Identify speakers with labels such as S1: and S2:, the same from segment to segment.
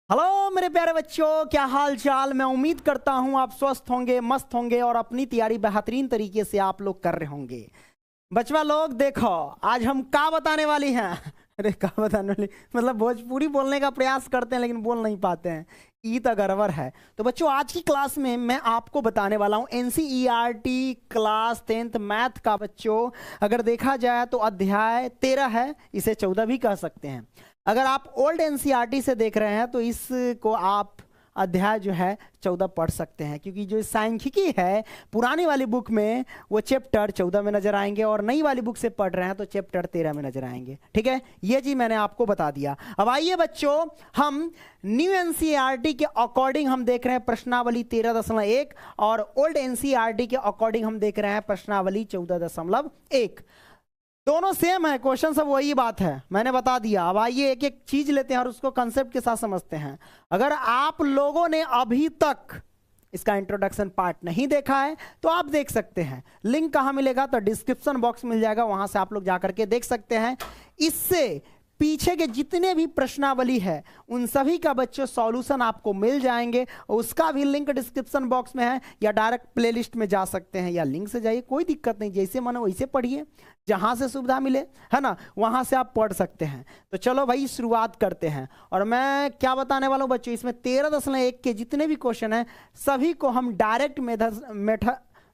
S1: Hello मेरे प्यारे बच्चों, क्या हाल चाल। मैं उम्मीद करता हूं आप स्वस्थ होंगे, मस्त होंगे और अपनी तैयारी बेहतरीन तरीके से आप लोग कर रहे होंगे। बचवा लोग देखो, आज हम का बताने वाली हैं। अरे का बताने वाली मतलब भोजपुरी बोलने का प्रयास करते हैं लेकिन बोल नहीं पाते हैं, ई तो गड़बड़ है। तो बच्चों आज की क्लास में मैं आपको बताने वाला हूं NCERT क्लास 10th मैथ का। बच्चों अगर देखा जाए तो अध्याय 13 है, इसे 14 भी कह सकते हैं। अगर आप ओल्ड NCERT से देख रहे हैं तो इसको आप अध्याय जो है 14 पढ़ सकते हैं, क्योंकि जो सांख्यिकी है पुरानी वाली बुक में वो चैप्टर 14 में नजर आएंगे और नई वाली बुक से पढ़ रहे हैं तो चैप्टर 13 में नजर आएंगे। ठीक है, ये जी मैंने आपको बता दिया। अब आइए बच्चों, हम न्यू NCERT के अकॉर्डिंग हम देख रहे हैं प्रश्नावली 13.1 और ओल्ड NCERT के अकॉर्डिंग हम देख रहे हैं प्रश्नावली 14.1। दोनों सेम है, क्वेश्चन सब वही बात है, मैंने बता दिया। अब आइए एक एक चीज लेते हैं और उसको कंसेप्ट के साथ समझते हैं। अगर आप लोगों ने अभी तक इसका इंट्रोडक्शन पार्ट नहीं देखा है तो आप देख सकते हैं। लिंक कहाँ मिलेगा? तो डिस्क्रिप्शन बॉक्स मिल जाएगा, वहां से आप लोग जाकर के देख सकते हैं। इससे पीछे के जितने भी प्रश्नावली है उन सभी का बच्चों सॉल्यूशन आपको मिल जाएंगे। उसका भी लिंक डिस्क्रिप्शन बॉक्स में है, या डायरेक्ट प्लेलिस्ट में जा सकते हैं या लिंक से जाइए, कोई दिक्कत नहीं, जैसे मन वैसे पढ़िए, जहां से सुविधा मिले है ना वहां से आप पढ़ सकते हैं। तो चलो भाई शुरुआत करते हैं। और मैं क्या बताने वाला हूं बच्चों, इसमें 13.1 के जितने भी क्वेश्चन हैं सभी को हम डायरेक्ट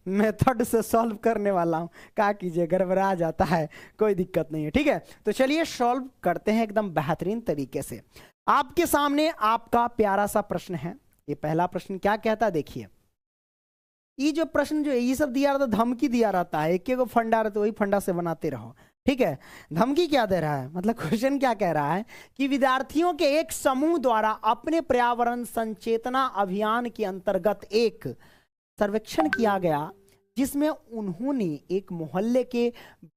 S1: मेथड से सॉल्व करने वाला हूं। क्या कीजिए, गड़बड़ा जाता है, कोई दिक्कत नहीं है। ठीक है, तो चलिए सॉल्व करते हैं एकदम बेहतरीन तरीके से। आपके सामने आपका प्यारा सा प्रश्न है। ये पहला प्रश्न क्या कहता है, देखिए। ये जो प्रश्न जो ये सब दिया रहता, धमकी दिया रहता है, एक एक फंडा रहता है, वही फंडा से बनाते रहो। ठीक है, धमकी क्या दे रहा है, मतलब क्वेश्चन क्या कह रहा है कि विद्यार्थियों के एक समूह द्वारा अपने पर्यावरण संचेतना अभियान के अंतर्गत एक सर्वेक्षण किया गया, जिसमें उन्होंने एक मोहल्ले के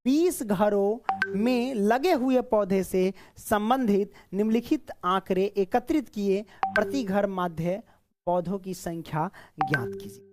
S1: 20 घरों में लगे हुए पौधे से संबंधित निम्नलिखित आंकड़े एकत्रित किए। प्रति घर माध्य पौधों की संख्या ज्ञात कीजिए।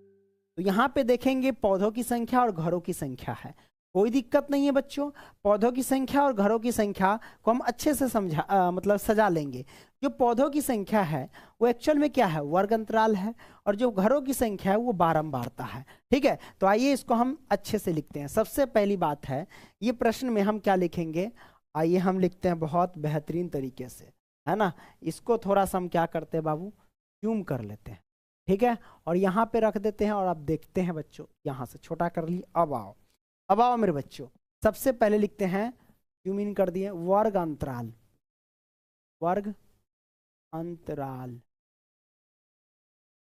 S1: तो यहाँ पे देखेंगे पौधों की संख्या और घरों की संख्या है, कोई दिक्कत नहीं है बच्चों। पौधों की संख्या और घरों की संख्या को हम अच्छे से मतलब सजा लेंगे। जो पौधों की संख्या है वो एक्चुअल में क्या है, वर्ग अंतराल है, और जो घरों की संख्या है वो बारंबारता है। ठीक है, तो आइए इसको हम अच्छे से लिखते हैं। सबसे पहली बात है, ये प्रश्न में हम क्या लिखेंगे, आइए हम लिखते हैं बहुत बेहतरीन तरीके से, है ना। इसको थोड़ा सा हम क्या करते हैं बाबू, जूम कर लेते हैं। ठीक है, और यहाँ पे रख देते हैं और अब देखते हैं बच्चों, यहाँ से छोटा कर लिए। अब आओ मेरे बच्चों, सबसे पहले लिखते हैं, जूम इन कर दिए, वर्ग अंतराल। वर्ग अंतराल,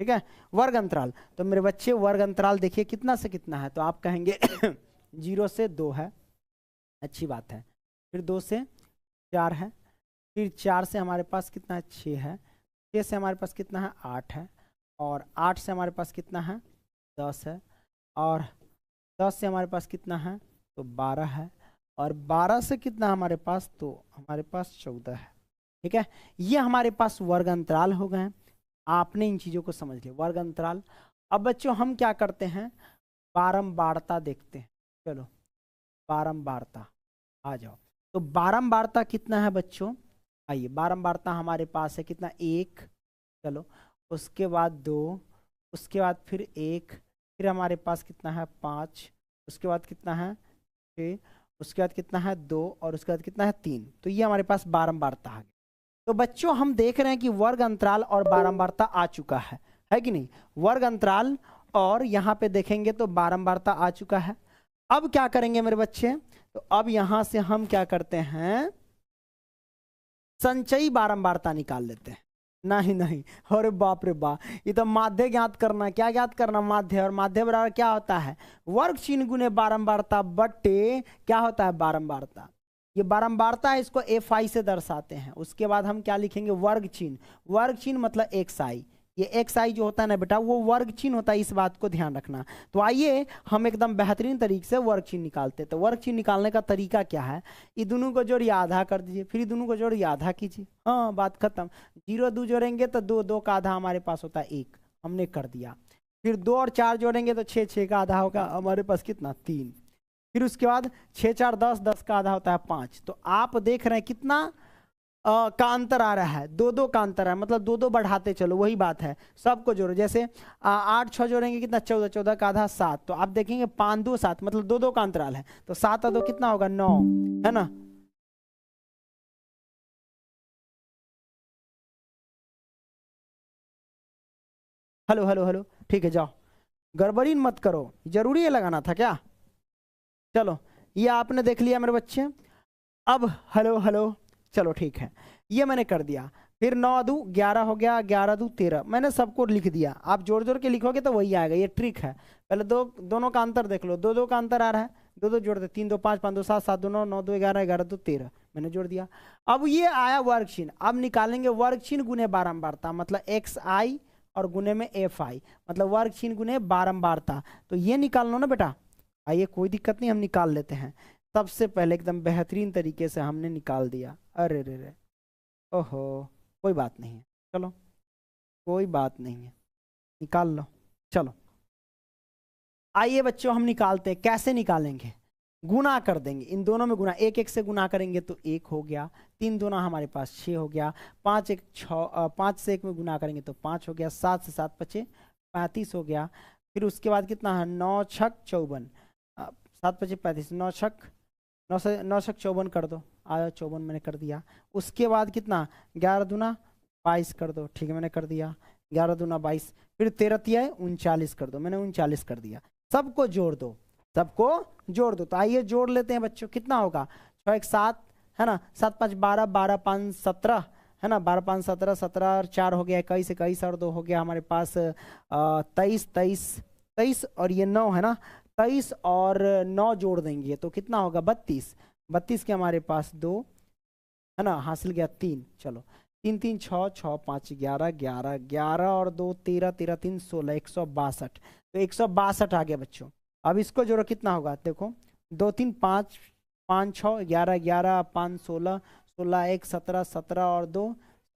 S1: ठीक है, वर्ग अंतराल। तो मेरे बच्चे वर्ग अंतराल देखिए कितना से कितना है, तो आप कहेंगे 0 से 2 है, अच्छी बात है। फिर 2 से 4 है, फिर 4 से हमारे पास कितना है, 6 है, 6 से हमारे पास कितना है, 8 है, और 8 से हमारे पास कितना है, 10 है, और 10 से हमारे पास कितना है, तो 12 है, और 12 से कितना हमारे पास, तो हमारे पास 14 है। ठीक है, ये हमारे पास वर्ग अंतराल हो गए। आपने इन चीज़ों को समझ लिया, वर्ग अंतराल। अब बच्चों हम क्या करते हैं, बारंबारता देखते हैं। चलो बारंबारता आ जाओ। तो बारंबारता कितना है बच्चों, आइए, बारंबारता हमारे पास है कितना, 1, चलो उसके बाद 2, उसके बाद फिर 1, फिर हमारे पास कितना है, 5, उसके बाद कितना है, 6, उसके बाद कितना है, 2, और उसके बाद कितना है, 3। तो ये हमारे पास बारंबारता आ गई। तो बच्चों हम देख रहे हैं कि वर्ग अंतराल और बारंबारता आ चुका है कि नहीं। वर्ग अंतराल और यहाँ पे देखेंगे तो बारंबारता आ चुका है। अब क्या करेंगे मेरे बच्चे, तो अब यहां से हम क्या करते हैं, संचयी बारंबारता निकाल लेते हैं। नहीं, अरे बाप रे बाप, ये तो माध्य ज्ञात करना। क्या ज्ञात करना, माध्य। और माध्य बराबर क्या होता है, वर्ग चिन्ह गुने बारंबारता बट्टे क्या होता है, बारंबारता। ये बारंबारता है, इसको FI से दर्शाते हैं। उसके बाद हम क्या लिखेंगे, वर्ग चिन्ह। वर्ग चिन्ह मतलब XI। ये XI जो होता है ना बेटा, वो वर्ग चिन्ह होता है, इस बात को ध्यान रखना। तो आइए हम एकदम बेहतरीन तरीके से वर्ग चिन्ह निकालते हैं। तो वर्ग चिन्ह निकालने का तरीका क्या है, ये दोनों को जोड़िए, आधा कर दीजिए, फिर दोनों को जोड़िए, आधा कीजिए, हाँ बात खत्म। 0 2 जोड़ेंगे तो 2, 2 का आधा हमारे पास होता है 1, हमने कर दिया। फिर 2 और 4 जोड़ेंगे तो 6, 6 का आधा होगा हमारे पास कितना, 3। फिर उसके बाद 6 4 10, 10 का आधा होता है 5। तो आप देख रहे हैं कितना का अंतर आ रहा है, दो दो का अंतर है, मतलब दो दो बढ़ाते चलो, वही बात है। सबको जोड़ो, जैसे 8 6 जोड़ेंगे कितना 14, 14 का आधा 7, तो आप देखेंगे 5 2 7, मतलब दो दो का अंतराल है, तो 7 और 2 कितना होगा 9, है ना। हेलो हेलो हेलो, ठीक है जाओ, गड़बड़ी मत करो, जरूरी है लगाना था क्या। चलो ये आपने देख लिया मेरे बच्चे। अब हेलो हेलो, चलो ठीक है, ये मैंने कर दिया। फिर 9 दू 11 हो गया, 11 दू 13, मैंने सबको लिख दिया। आप जोड़ जोड़ के लिखोगे तो वही आएगा, ये ट्रिक है। पहले दोनों का अंतर देख लो, दो दो का अंतर आ रहा है, दो दो जोड़ दे, 3 2 5 5 2 7 7 2 9 9 2 11 11 2 13, मैंने जोड़ दिया। अब ये आया वर्ग चिन्ह, अब निकालेंगे वर्ग चिन्ह गुने बारंबारता, मतलब एक्स आई और गुने में एफ आई, मतलब वर्ग चिन्ह गुने बारंबारता। तो ये निकाल लो ना बेटा, आइए कोई दिक्कत नहीं, हम निकाल लेते हैं। सबसे पहले एकदम बेहतरीन तरीके से हमने निकाल दिया, अरे रे रे, ओहो, कोई बात नहीं है, चलो कोई बात नहीं है, निकाल लो। चलो आइए बच्चों, हम निकालते हैं, कैसे निकालेंगे, गुना कर देंगे, इन दोनों में गुना, एक एक से गुना करेंगे तो 1 हो गया, 3 दूना हमारे पास 6 हो गया, 5 1 6, 5 से 1 में गुना करेंगे तो 5 हो गया, 7 से 7 पचे 35 हो गया। फिर उसके बाद कितना है, 9 छक 54, 7 पचे 35, 9 छक 9 छक 54 कर दो, आया 54 मैंने कर दिया। उसके बाद कितना, 11 दूना 22 कर दो, ठीक है मैंने कर दिया, 11 दूना 22, फिर 13 तिया 39 कर दो, मैंने 39 कर दिया। सबको जोड़ दो, सबको जोड़ दो, तो आइए जोड़ लेते हैं बच्चों, कितना होगा 6 1 7, है ना, 7 5 12, 12 5 17, है ना, 12 5 17, 17 और 4 हो गया 21, 21 और 2 हो गया हमारे पास 23 23 23 और ये 9 है ना, 23 और 9 जोड़ देंगे तो कितना होगा 32, 32 के हमारे पास 2, है ना, हासिल गया 3, चलो 3 3 6 6 5 11 11 11 और 2 13 13 3 16, 162, तो 162 आ गया बच्चों। अब इसको जोड़ो कितना होगा, देखो 2 3 5 5 6 11 11 5 16 16 1 17 17 और 2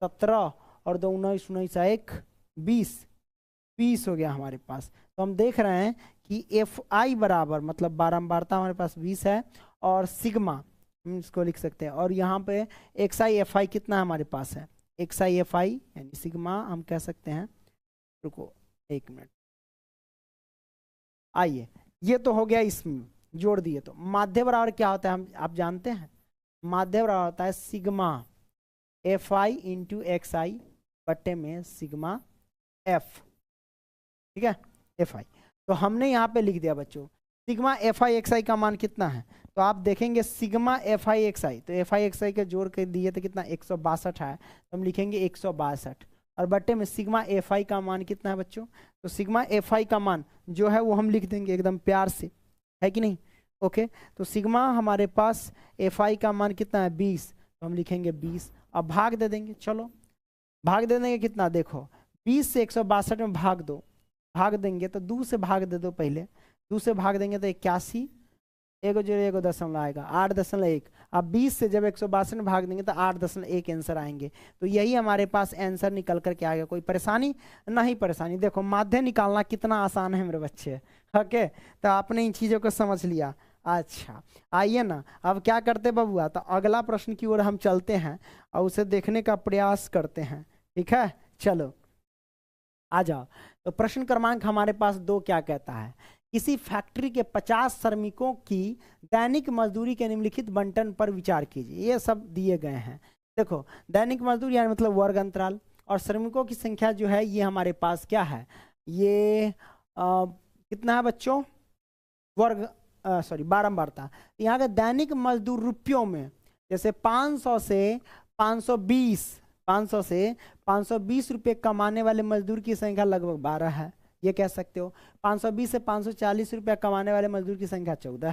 S1: 17 और 2 19 19 1 20 20 हो गया हमारे पास। तो हम देख रहे हैं कि एफ आई बराबर, मतलब बारंबारता हमारे पास 20 है, और सिग्मा हम इसको लिख सकते हैं, और यहाँ पे एक्स आई एफ आई कितना हमारे पास है, एक्स आई एफ आई यानी सिग्मा हम कह सकते हैं, रुको 1 मिनट, आइए ये तो हो गया, इसमें जोड़ दिए। तो माध्य बराबर क्या होता है, हम आप जानते हैं, माध्य बराबर होता है sigma F I into X I बट्टे में सिग्मा एफ, ठीक है, एफ आई। तो हमने यहाँ पे लिख दिया बच्चों, सिग्मा एफ आई एक्स आई का मान कितना है, तो आप देखेंगे sigma F I X I, तो एफ आई एक्स आई के जोड़ के दिए तो कितना 162 है, तो हम लिखेंगे 162, और बट्टे में सिग्मा एफ आई का मान कितना है बच्चों, तो सिग्मा एफ आई का मान जो है वो हम लिख देंगे एकदम प्यार से, है कि नहीं, ओके। तो सिग्मा हमारे पास एफ आई का मान कितना है 20, तो हम लिखेंगे 20, अब भाग दे देंगे, चलो भाग दे देंगे कितना, देखो 20 से 162 में भाग दो, भाग देंगे तो 2 से भाग दे दो, पहले 2 से भाग देंगे तो 81, एगो जोड़े एगो दशमलव आएगा 8.1, अब 20 से जब 162 में भाग देंगे तो 8.1 आंसर आएंगे। तो यही हमारे पास आंसर निकल करके आ गया, कोई परेशानी नहीं, परेशानी देखो माध्य निकालना कितना आसान है मेरे बच्चे, ओके, तो आपने इन चीज़ों को समझ लिया। अच्छा आइए ना, अब क्या करते बबुआ, तो अगला प्रश्न की ओर हम चलते हैं और उसे देखने का प्रयास करते हैं, ठीक है, चलो आ जाओ। तो प्रश्न क्रमांक हमारे पास 2 क्या कहता है, किसी फैक्ट्री के 50 श्रमिकों की दैनिक मजदूरी के निम्नलिखित बंटन पर विचार कीजिए, ये सब दिए गए हैं। देखो दैनिक मजदूरी यानी मतलब वर्ग अंतराल, और श्रमिकों की संख्या जो है ये हमारे पास क्या है, ये कितना है बच्चों, वर्ग सॉरी बारंबारता। यहाँ का दैनिक मजदूर रुपयों में, जैसे 500 से 520, 500 से 520 रुपये कमाने वाले मजदूर की संख्या लगभग 12 है, ये कह सकते हो। 520 से 540 रुपया कमाने वाले मजदूर की संख्या 14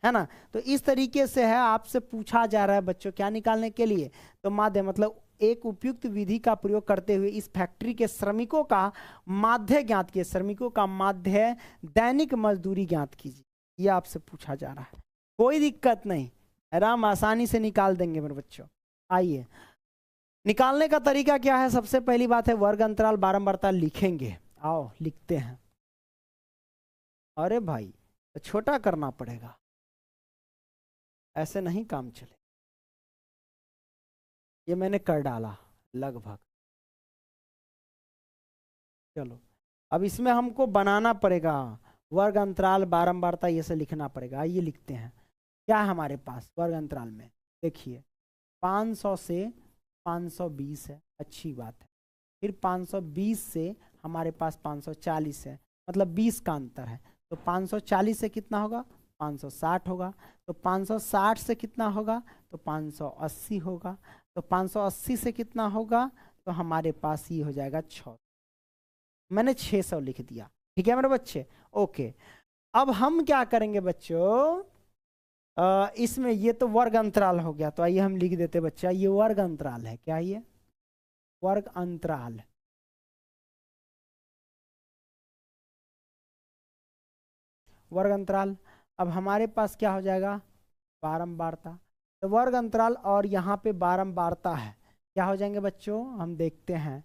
S1: है ना। तो इस तरीके से है, आपसे पूछा जा रहा है बच्चों क्या निकालने के लिए, तो माध्य मतलब एक उपयुक्त विधि का प्रयोग करते हुए इस फैक्ट्री के श्रमिकों का माध्य ज्ञात कीजिए, श्रमिकों का माध्य दैनिक मजदूरी ज्ञात कीजिए, ये आपसे पूछा जा रहा है। कोई दिक्कत नहीं, आराम आसानी से निकाल देंगे मेरे बच्चों। आइए निकालने का तरीका क्या है, सबसे पहली बात है वर्ग अंतराल बारंबारता लिखेंगे, आओ लिखते हैं। अरे भाई तो छोटा करना पड़ेगा, ऐसे नहीं काम चले। ये मैंने कर डाला लगभग। चलो अब इसमें हमको बनाना पड़ेगा वर्ग अंतराल बारंबारता, ये से लिखना पड़ेगा। आइए लिखते हैं क्या है हमारे पास वर्ग अंतराल में। देखिए 500 से 520 है, अच्छी बात है। फिर 520 से हमारे पास 540 है, मतलब 20 का अंतर है। तो 540 से कितना होगा, 560 होगा। तो 560 से कितना होगा, तो 580 होगा। तो 580 से कितना होगा, तो हमारे पास ये हो जाएगा 6। मैंने 600 लिख दिया। ठीक है मेरे बच्चे, ओके। अब हम क्या करेंगे बच्चों, इसमें ये तो वर्ग अंतराल हो गया, तो आइए हम लिख देते बच्चा, ये वर्ग अंतराल है। क्या ये वर्ग अंतराल, वर्ग अंतराल। अब हमारे पास क्या हो जाएगा, बारंबारता। तो वर्ग अंतराल और यहाँ पे बारंबारता है, क्या हो जाएंगे बच्चों, हम देखते हैं।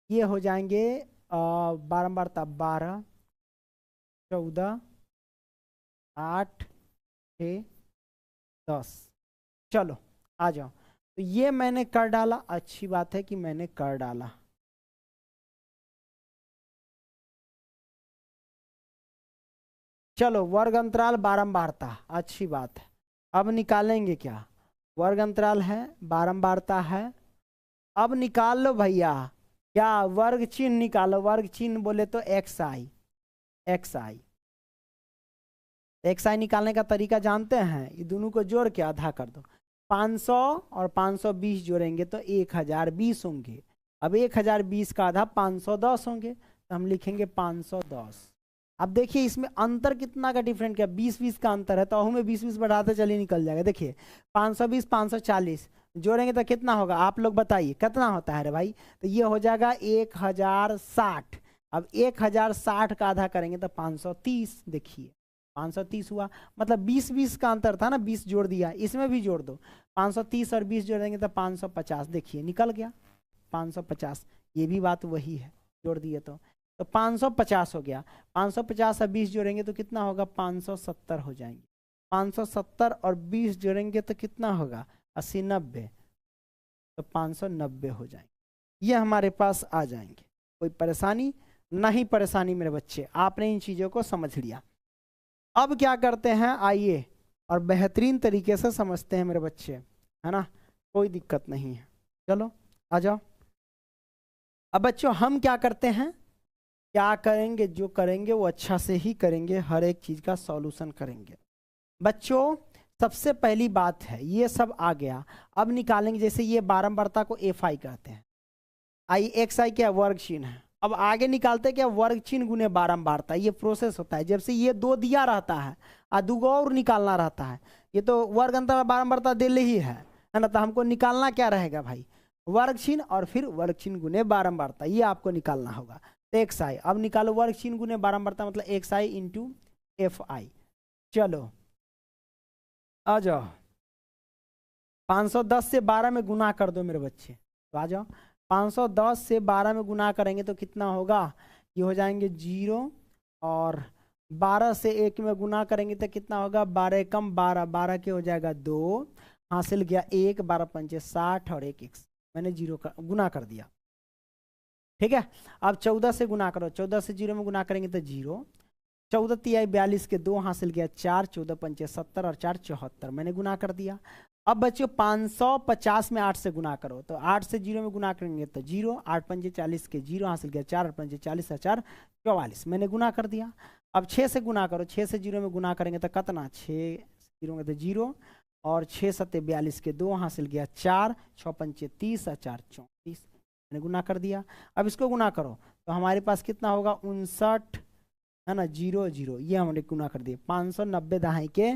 S1: ये हो जाएंगे बारंबारता 12, 14, 8, 6, 10। चलो आ जाओ। तो ये मैंने कर डाला, अच्छी बात है कि मैंने कर डाला। चलो वर्ग अंतराल बारंबारता, अच्छी बात है। अब निकालेंगे क्या, वर्ग अंतराल है बारंबारता है। अब निकाल लो भैया, क्या वर्ग चिन्ह निकालो। वर्ग चिन्ह बोले तो एक्स आई, एक्स आई। एक्स आई निकालने का तरीका जानते हैं, ये दोनों को जोड़ के आधा कर दो। 500 और 520 जोड़ेंगे तो 1020 होंगे। अब 1020 का आधा 510 होंगे, तो हम लिखेंगे 510। अब देखिए इसमें अंतर कितना का डिफरेंट, क्या 20-20 का अंतर है, तो अहू में 20-20 बढ़ाते चलिए निकल जाएगा। देखिए 520 540 जोड़ेंगे तो कितना होगा, आप लोग बताइए कितना होता है रे भाई। तो ये हो जाएगा 1060। अब 1060 का आधा करेंगे तो 530। देखिए 530 हुआ, मतलब 20-20 का अंतर था ना, 20 जोड़ दिया, इसमें भी जोड़ दो। 530 और 20 जोड़ देंगे तो 550। देखिए निकल गया 550। ये भी बात वही है, जोड़ दिए तो 550 हो गया। 550 और 20 जोड़ेंगे तो कितना होगा, 570 हो जाएंगे। 570 और 20 जोड़ेंगे तो कितना होगा, 80 90, तो 590 हो जाएंगे। ये हमारे पास आ जाएंगे। कोई परेशानी नहीं, परेशानी मेरे बच्चे, आपने इन चीज़ों को समझ लिया। अब क्या करते हैं, आइए और बेहतरीन तरीके से समझते हैं मेरे बच्चे, है ना, कोई दिक्कत नहीं है। चलो आ जाओ। अब बच्चों हम क्या करते हैं, क्या करेंगे, जो करेंगे वो अच्छा से ही करेंगे, हर एक चीज का सॉल्यूशन करेंगे। बच्चों सबसे पहली बात है, ये सब आ गया। अब निकालेंगे, जैसे ये बारंबारता को एफ आई कहते हैं, आई एक्स आई क्या वर्ग चिन्ह है। अब आगे निकालते क्या, वर्ग चिन्ह गुने बारंबारता, ये प्रोसेस होता है। जब से ये दो दिया रहता है और दो और निकालना रहता है, ये तो वर्ग अंतर बारंबारता दे ही है ना, तो हमको निकालना क्या रहेगा भाई, वर्ग चिन्ह और फिर वर्ग चिन्ह गुने बारंबारता, ये आपको निकालना होगा। तो एक्स आई, अब निकालो वर्ग चिन्ह गुने बारंबारता, मतलब x I into F I. चलो आ जाओ, 510 से 12 में गुना कर दो मेरे बच्चे, तो आ जाओ। 510 से 12 में गुना करेंगे तो कितना होगा, ये हो जाएंगे 0, और 12 से 1 में गुना करेंगे तो कितना होगा, 12 कम 12, 12 के हो जाएगा 2, हासिल गया 1, 12 पंचे 60 और 1 x, मैंने 0 का गुना कर दिया। ठीक है, अब 14 से गुना करो, 14 से 0 में गुना करेंगे तो 0, 14 तिहाई 42 के 2, हासिल गया 4, 14 पंचे 70 और 4 74, मैंने गुना कर दिया। अब बच्चों 550 में 8 से गुना करो, तो 8 से 0 में गुना करेंगे तो 0, 8 पंजे 40 के 0, हासिल गया 4, 8 पंजे 40 और 4 44, मैंने गुना कर दिया। अब 6 से गुना करो, 6 से 0 में गुना करेंगे तो कितना, 6 0 में तो 0, और 6 7 42 के 2, हासिल गया 4, 6 पंचे 30 और 4 34, मैंने गुना कर दिया। अब इसको गुना करो तो हमारे पास कितना होगा, 59, है ना, 0 0, ये हमने गुना कर दिया। 590 दहाई के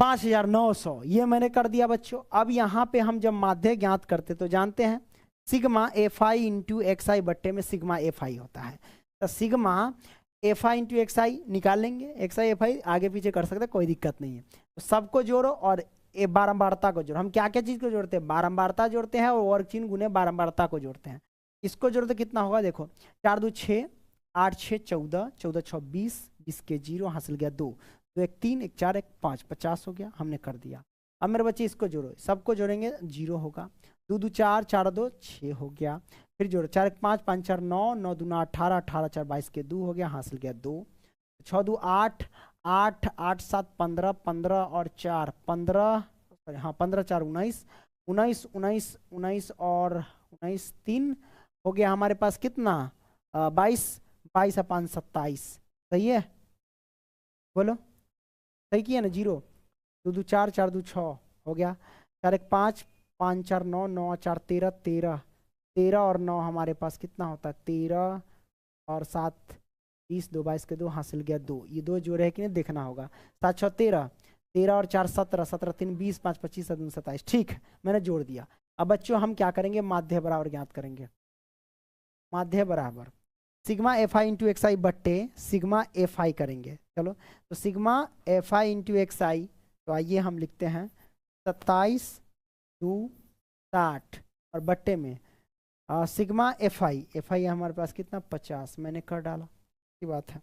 S1: 5900, ये मैंने कर दिया बच्चों। अब यहाँ पे हम जब माध्य ज्ञात करते तो जानते हैं sigma F I into X I बट्टे में सिग्मा एफ आई होता है। तो sigma F I into X I निकालेंगे, एक्स आई एफ आई आगे पीछे कर सकते, कोई दिक्कत नहीं है। तो सबको जोड़ो और बारंबारता को जोड़ो। हम क्या क्या चीज़ को जोड़ते हैं, बारंबारता जोड़ते हैं और वर्ग चिन्ह गुने बारंबारता को जोड़ते हैं। इसको जोड़ो तो कितना होगा, देखो 4 2 6, 8 6 14, 14 6 20, 20 के 0, हासिल गया 2, 2 1 3, 1 4 1 5, 50 हो गया, हमने कर दिया। अब मेरे बच्चे इसको जोड़ो, सबको जोड़ेंगे 0 होगा, दो दो चार, चार दो 6 हो गया। फिर जोड़ो, 4 1 5, 5 4 9, 9 दूना 18, 18 4 22 के 2 हो गया, हासिल गया 2। 6 2 8, 8 8 7 15, 15 और 4 15, हाँ 15 4 19, 19 19 19 और 19 3 हो गया हमारे पास कितना, 22, 22 और 5 27। सही है, बोलो सही किया ना, 0 2 2 4, 4 2 6 हो गया, 4 1 5, 5 4 9, 9 4 13, 13 13 और 9 हमारे पास कितना होता है, 13 और 7 20, 2 22 के 2, हासिल गया 2। ये 2 जोड़े है कि नहीं देखना होगा। 7 6 13, 13 और 4 17, 17 3 20, 5 25 7 27। ठीक है, मैंने जोड़ दिया। अब बच्चों हम क्या करेंगे, माध्य बराबर ज्ञात करेंगे। माध्य बराबर sigma F I into X I बट्टे सिग्मा एफ आई करेंगे। चलो तो sigma F I into X I, तो आइए हम लिखते हैं 27 2 60 और बट्टे में सिग्मा एफ आई हमारे पास कितना 50, मैंने कर डाला की बात है।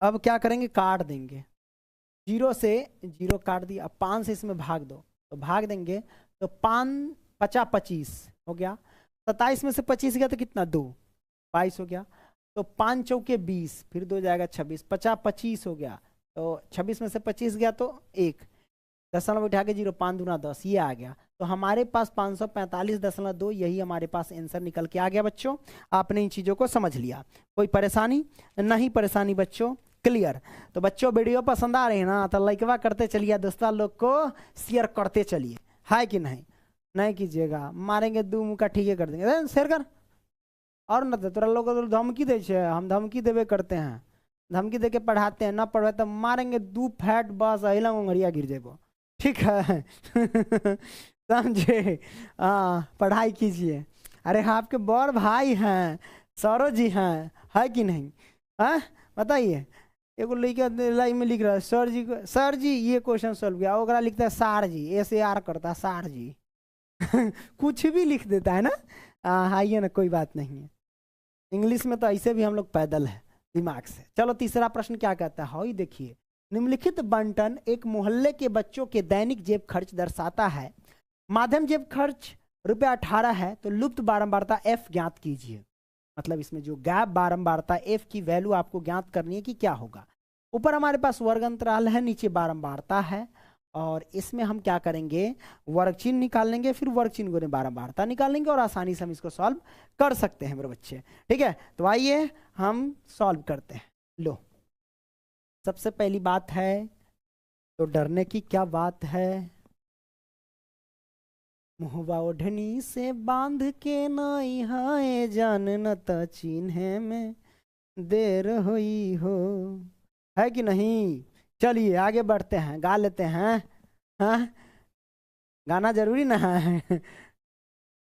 S1: अब क्या करेंगे, काट देंगे, 0 से 0 काट दिया। अब 5 से इसमें भाग दो, तो भाग देंगे तो 5 50 25 हो गया। 27 में से 25 गया तो कितना 2 22 हो गया। तो 5 चौके 20, फिर 2 जाएगा 26, 50 25 हो गया। तो 26 में से 25 गया तो 1 दशमलव उठा के 0, 5 दूना 10, ये आ गया। तो हमारे पास 545.2 यही हमारे पास आंसर निकल के आ गया। बच्चों आपने इन चीज़ों को समझ लिया, कोई परेशानी नहीं, परेशानी बच्चों क्लियर। तो बच्चों वीडियो पसंद आ रही है ना, तो लाइकवा करते चलिए, दोस्तों लोग को शेयर करते चलिए, है कि नहीं, नहीं कीजिएगा मारेंगे 2 मुका ठीक है कर देंगे, शेयर कर। और न तो तोरा लोग तो धमकी दे छे, हम धमकी देवे करते हैं, धमकी दे के पढ़ाते हैं, ना पढ़े तो मारेंगे 2 फैट बस अहिला उंगरिया गिर जेबो, ठीक है। समझे, हाँ पढ़ाई कीजिए। अरे हाँ आपके बड़ भाई हैं, सौरव जी हैं, है कि नहीं, हाँ बताइए। एगो लड़का लाइन में लिख रहा है सर जी को, सर जी ये क्वेश्चन सॉल्व किया, ओकरा लिखता है सार जी, ऐसे आर करता है सार जी। कुछ भी लिख देता है ना, हाँ ये ना कोई बात नहीं है। इंग्लिश में तो ऐसे भी हम लोग पैदल है दिमाग से। चलो तीसरा प्रश्न क्या कहता है, हाँ देखिए, निम्नलिखित बंटन एक मोहल्ले के बच्चों के दैनिक जेब खर्च दर्शाता है। माध्यम जेब खर्च ₹18 है, तो लुप्त बारंबारता f ज्ञात कीजिए। मतलब इसमें जो गैप बारंबारता f की वैल्यू आपको ज्ञात करनी है कि क्या होगा। ऊपर हमारे पास वर्ग अंतराल है, नीचे बारंबारता है, और इसमें हम क्या करेंगे, वर्ग चिन्ह निकाल लेंगे, फिर वर्ग चिन्ह गुणे बारंबारता निकालेंगे, और आसानी से हम इसको सॉल्व कर सकते हैं मेरे बच्चे। ठीक है, तो आइए हम सॉल्व करते हैं। लो सबसे पहली बात है, तो डरने की क्या बात है, मुहवा ओढ़नी से बांध के नाई हाय जान न त चिन्हे में देर हुई हो, है कि नहीं। चलिए आगे बढ़ते हैं, गा लेते हैं, हाँ गाना जरूरी ना है।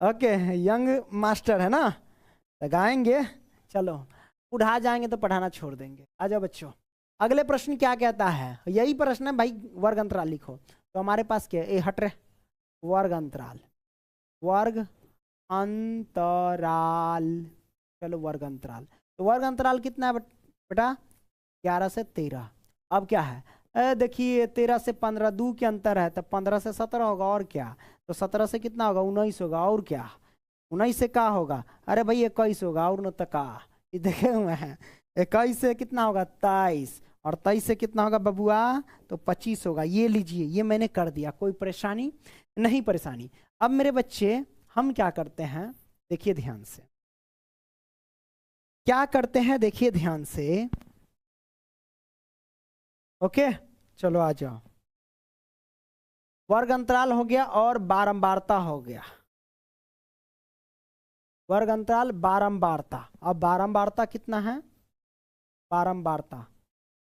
S1: ओके यंग मास्टर है ना, तो गाएंगे। चलो उड़ा जाएंगे तो पढ़ाना छोड़ देंगे। आ जाओ बच्चों, अगले प्रश्न क्या कहता है, यही प्रश्न है भाई, वर्ग अंतराल लिखो। तो हमारे पास क्या है, हट रहे, वर्ग अंतराल, वर्ग अंतराल, चलो वर्ग अंतराल। तो वर्ग अंतराल कितना है बेटा, 11 से 13। अब क्या है, देखिए 13 से 15 2 के अंतर है, तो 15 से 17 होगा, और क्या, तो 17 से कितना होगा 19 होगा, और क्या 19 से क्या होगा, अरे भाई 21 होगा, और न तका ये देखे हुए हैं। 21 से कितना होगा 23, और 23 से कितना होगा बबुआ, तो 25 होगा। ये लीजिए, ये मैंने कर दिया, कोई परेशानी नहीं, परेशानी। अब मेरे बच्चे हम क्या करते हैं, देखिए ध्यान से, क्या करते हैं देखिए ध्यान से। ओके चलो आ जाओ, वर्ग अंतराल हो गया और बारंबारता हो गया, वर्ग अंतराल बारंबारता। अब बारंबारता कितना है, बारंबारता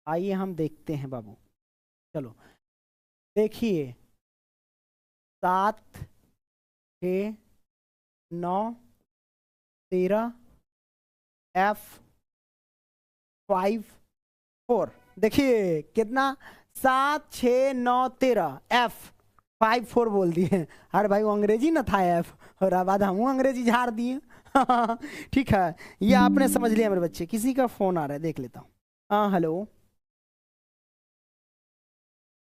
S1: आइए हम देखते हैं बाबू। चलो देखिए 7 6 9 13 F5 4, देखिए कितना 7 6 9 13 F5 4 बोल दिए। अरे भाई वो अंग्रेजी ना था F, और बाद हम अंग्रेजी झाड़ दिए। ठीक है, ये आपने समझ लिया मेरे बच्चे। किसी का फोन आ रहा है, देख लेता हूँ। हाँ हेलो,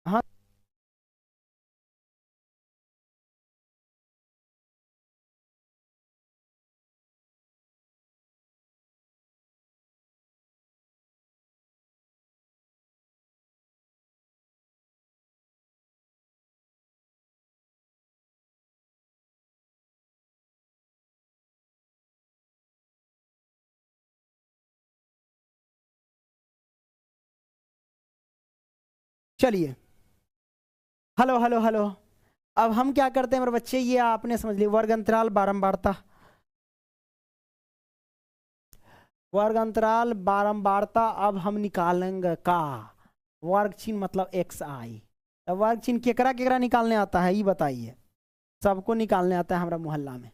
S1: हाँ चलिए, हेलो हेलो हेलो। अब हम क्या करते हैं मेरे बच्चे, ये आपने समझ लिया, वर्ग अंतराल बारंबारता। वर्ग अंतराल बारंबारता अब हम निकालेंगे का वर्ग चिन्ह मतलब एक्स आई। वर्ग चिन्ह केकरा केकरा निकालने आता है ये बताइए। सबको निकालने आता है हमारा मोहल्ला में।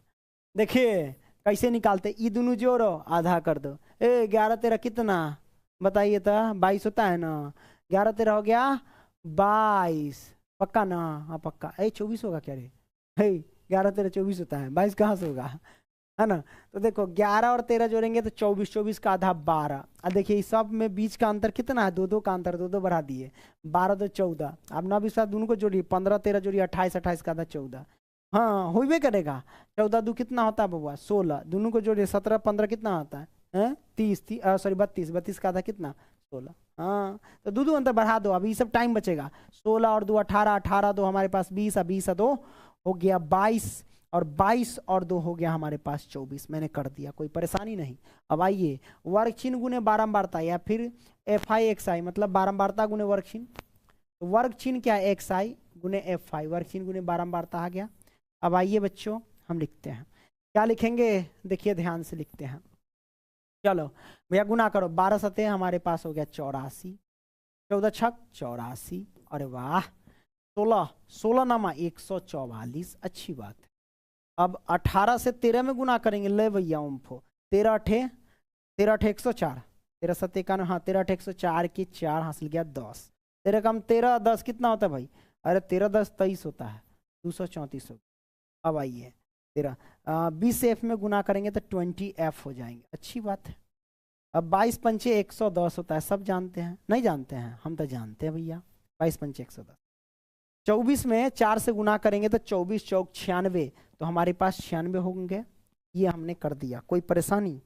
S1: देखिए कैसे निकालते, ये दोनों जोड़ो आधा कर दो। 11 13 कितना बताइए तो 22 होता है ना। 11 13 हो गया 22, पक्का ना। हाँ पक्का। 24 होगा क्या रे? 11 13 24 होता है, 22 कहाँ से होगा, है ना। तो देखो 11 और 13 जोड़ेंगे तो 24, 24 का आधा 12। अब देखिए इस सब में बीच का अंतर कितना है, 2 2 का अंतर, 2 2 बढ़ा दिए, 12 2 14। अब 9 20 दोनों को जोड़िए, 15 13 जोड़िए 28, 28 का आधा 14। हाँ होइबे करेगा। 14 2 कितना होता है बबुआ 16, दोनों को जोड़िए 17 15 कितना होता है 30, सॉरी 32, 32 का आधा कितना 16। हाँ तो दो दो अंतर बढ़ा दो, अभी सब टाइम बचेगा। 16 और 2 18, 18 2 हमारे पास 20, 20 2 हो गया 22, और 22 और 2 हो गया हमारे पास 24। मैंने कर दिया, कोई परेशानी नहीं। अब आइए वर्ग चिन्ह गुने बारंबारता, या फिर एफ आई एक्स आई मतलब बारंबारता गुने वर्ग चिन्ह। तो वर्ग चिन्ह क्या है, एक्स आई गुने एफ आई, वर्ग चिन्ह गुने बारंबारता आ गया। अब आइए बच्चों हम लिखते हैं, क्या लिखेंगे देखिए ध्यान से लिखते हैं। चलो भैया गुना करो, 12 सतह हमारे पास हो गया 84, 14 छक 84, अरे वाह 16, 16 नामा 144, अच्छी बात है। अब 18 से 13 में गुना करेंगे, ले भैया उम्फो 13 अठे 104, 13 7 51, हाँ 13 अठे 104 की 4 हासिल गया 10, 13 कम 13 10 कितना होता है भाई, अरे 13 10 23 होता है, 234 हो। अब आइए 13 20 एफ में गुना करेंगे तो 20 एफ हो जाएंगे, अच्छी बात है। अब 22 पंचे 110 होता है, सब जानते हैं, नहीं जानते हैं, हम तो जानते हैं भैया, 22 पंचे 110। 24 में 4 से गुना करेंगे तो 24 चौक 96, तो हमारे पास 96 होंगे। ये हमने कर दिया, कोई परेशानी?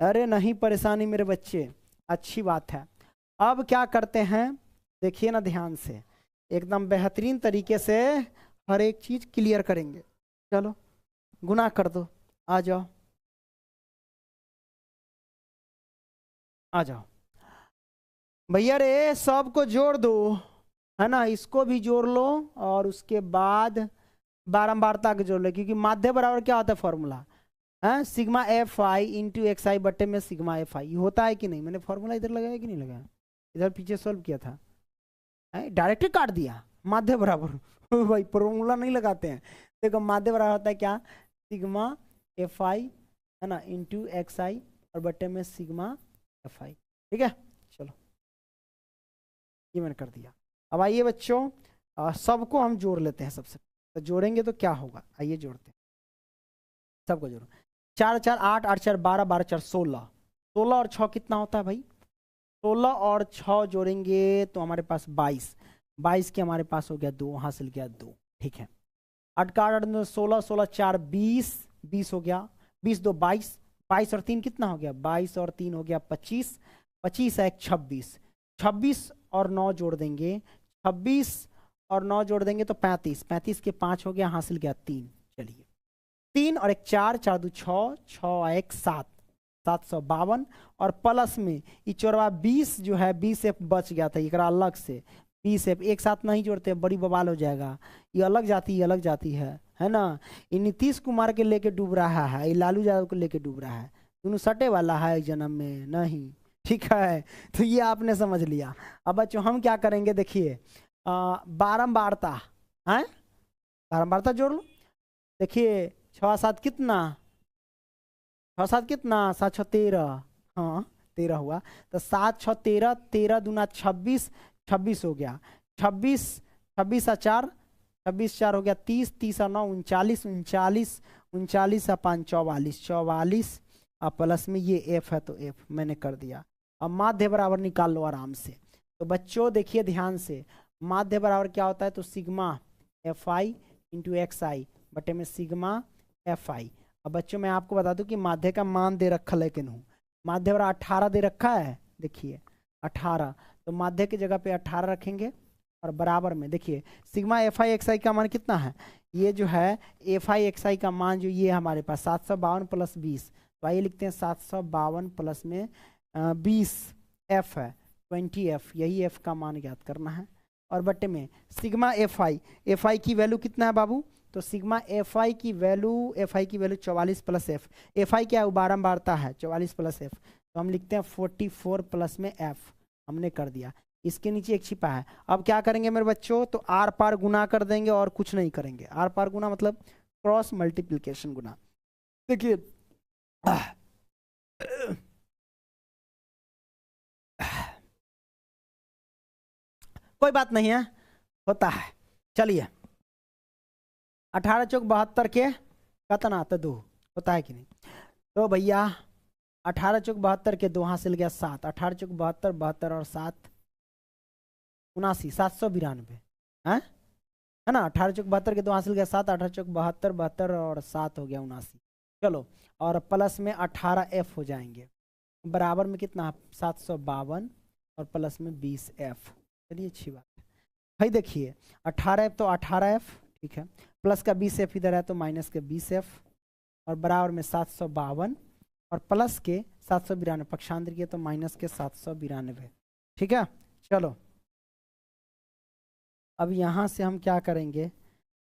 S1: अरे नहीं परेशानी मेरे बच्चे, अच्छी बात है। अब क्या करते हैं देखिए ना ध्यान से, एकदम बेहतरीन तरीके से हर एक चीज क्लियर करेंगे। चलो गुना कर दो, आ जाओ आ जाओ भैया रे, सबको जोड़ दो, है ना, इसको भी जोड़ लो और उसके बाद बारंबारता के जोड़ लो, क्योंकि माध्य बराबर क्या होता है फॉर्मूला है, sigma F I into X I बट्टे में सिग्मा एफ आई, होता है कि नहीं? मैंने फॉर्मूला इधर लगाया कि नहीं लगाया, इधर पीछे सॉल्व किया था, डायरेक्ट काट दिया माध्य बराबर भाई फॉर्मूला नहीं लगाते हैं। देखो माध्य बराबर होता है क्या, सिग्मा एफ आई है ना इंटू एक्स आई और बट्टे में सिग्मा एफ आई, ठीक है। चलो ये मैंने कर दिया। अब आइए बच्चों सबको हम जोड़ लेते हैं सबसे, तो जोड़ेंगे तो क्या होगा, आइए जोड़ते हैं, सबको जोड़ो। 4 4 8 8 4 12 12 4 16, 16 और 6 कितना होता है भाई, 16 और 6 जोड़ेंगे तो हमारे पास 22, 22 के हमारे पास हो गया 2, हासिल गया 2, ठीक है। 8 का 8 16, 16 4 20, 20 हो गया, 20 2 22, 22 और 3 कितना हो गया, 22 और 3 हो गया 25, 25 है 26, 26 और 9 जोड़ देंगे, 26 और 9 जोड़ देंगे तो 35, 35 के 5 हो गया, हासिल गया 3। चलिए 3 और 1 4, 4 2 6, 6 1 7, 752 और प्लस में ये चौरवा 20 जो है 20 एफ बच गया था, एक अलग से 20 एफ एक साथ नहीं जोड़ते, बड़ी बवाल हो जाएगा, ये अलग जाती है, अलग जाती है ना। ये नीतीश कुमार के लेके डूब रहा है, ये लालू यादव को लेके डूब रहा है, दोनों सटे वाला है जन्म में नहीं, ठीक है। तो ये आपने समझ लिया। अब बच्चों हम क्या करेंगे देखिए, बारंबारता है, बारंबारता जोड़ लो। देखिए 6 7 कितना, 6 7 कितना, 7 6 13, हाँ 13 हुआ, तो 7 6 13, 13 दूना 26, 26 हो गया, 26 26 4, 26 4 हो गया 30, 30 और 9 39, 39 39 5 44, 44 और प्लस में ये एफ है तो एफ मैंने कर दिया। अब माध्य बराबर निकाल लो आराम से। तो बच्चों देखिए ध्यान से, माध्य बराबर क्या होता है, तो sigma F I into X I बटे में सिग्मा एफ आई। अब बच्चों मैं आपको बता दूं कि माध्य का मान दे रखा, लेकिन हूँ माध्य बराबर 18 दे रखा है, देखिए 18, तो माध्य की जगह पे 18 रखेंगे और बराबर में देखिए सिग्मा एफ आई एक्स आई का मान कितना है, ये जो है एफ आई एक्स आई का मान जो ये हमारे पास 752 प्लस 20, तो आइए लिखते हैं 752 प्लस में 20 एफ है 20 एफ, यही एफ का मान ज्ञात करना है। और बट्टे में sigma F I. F I की वैल्यू कितना है बाबू? तो सिग्मा एफ आई की value 44 plus F. F I क्या है? बारंबारता है, 44 प्लस एफ। तो हम लिखते हैं 44 प्लस में एफ, हमने कर दिया। इसके नीचे एक छिपा है। अब क्या करेंगे मेरे बच्चों? तो आर पार गुना कर देंगे और कुछ नहीं करेंगे। आर पार गुना मतलब क्रॉस मल्टीप्लिकेशन गुना। देखिए कोई बात नहीं है, होता है। चलिए 18 चौक 72 के कितना आता? 2 होता है कि नहीं? तो भैया 18 चौक 72 के 2 हासिल गया 7। 18 चौक 72, 72 और 7 79, 792 है ना। 18 चौक 72 के 2 हासिल गया 7, 18 चौक 72, 72 और 7 हो गया 79। चलो और प्लस में 18 एफ हो जाएंगे, बराबर में कितना? 752 और प्लस में 20 एफ। चलिए अच्छी बात है भाई। देखिए 18 एफ तो 18 एफ, ठीक है, प्लस का 20 एफ इधर है तो माइनस के 20 एफ, और बराबर में 752 और प्लस के 792, पक्षांतर किए तो माइनस के 792। ठीक है। चलो अब यहाँ से हम क्या करेंगे?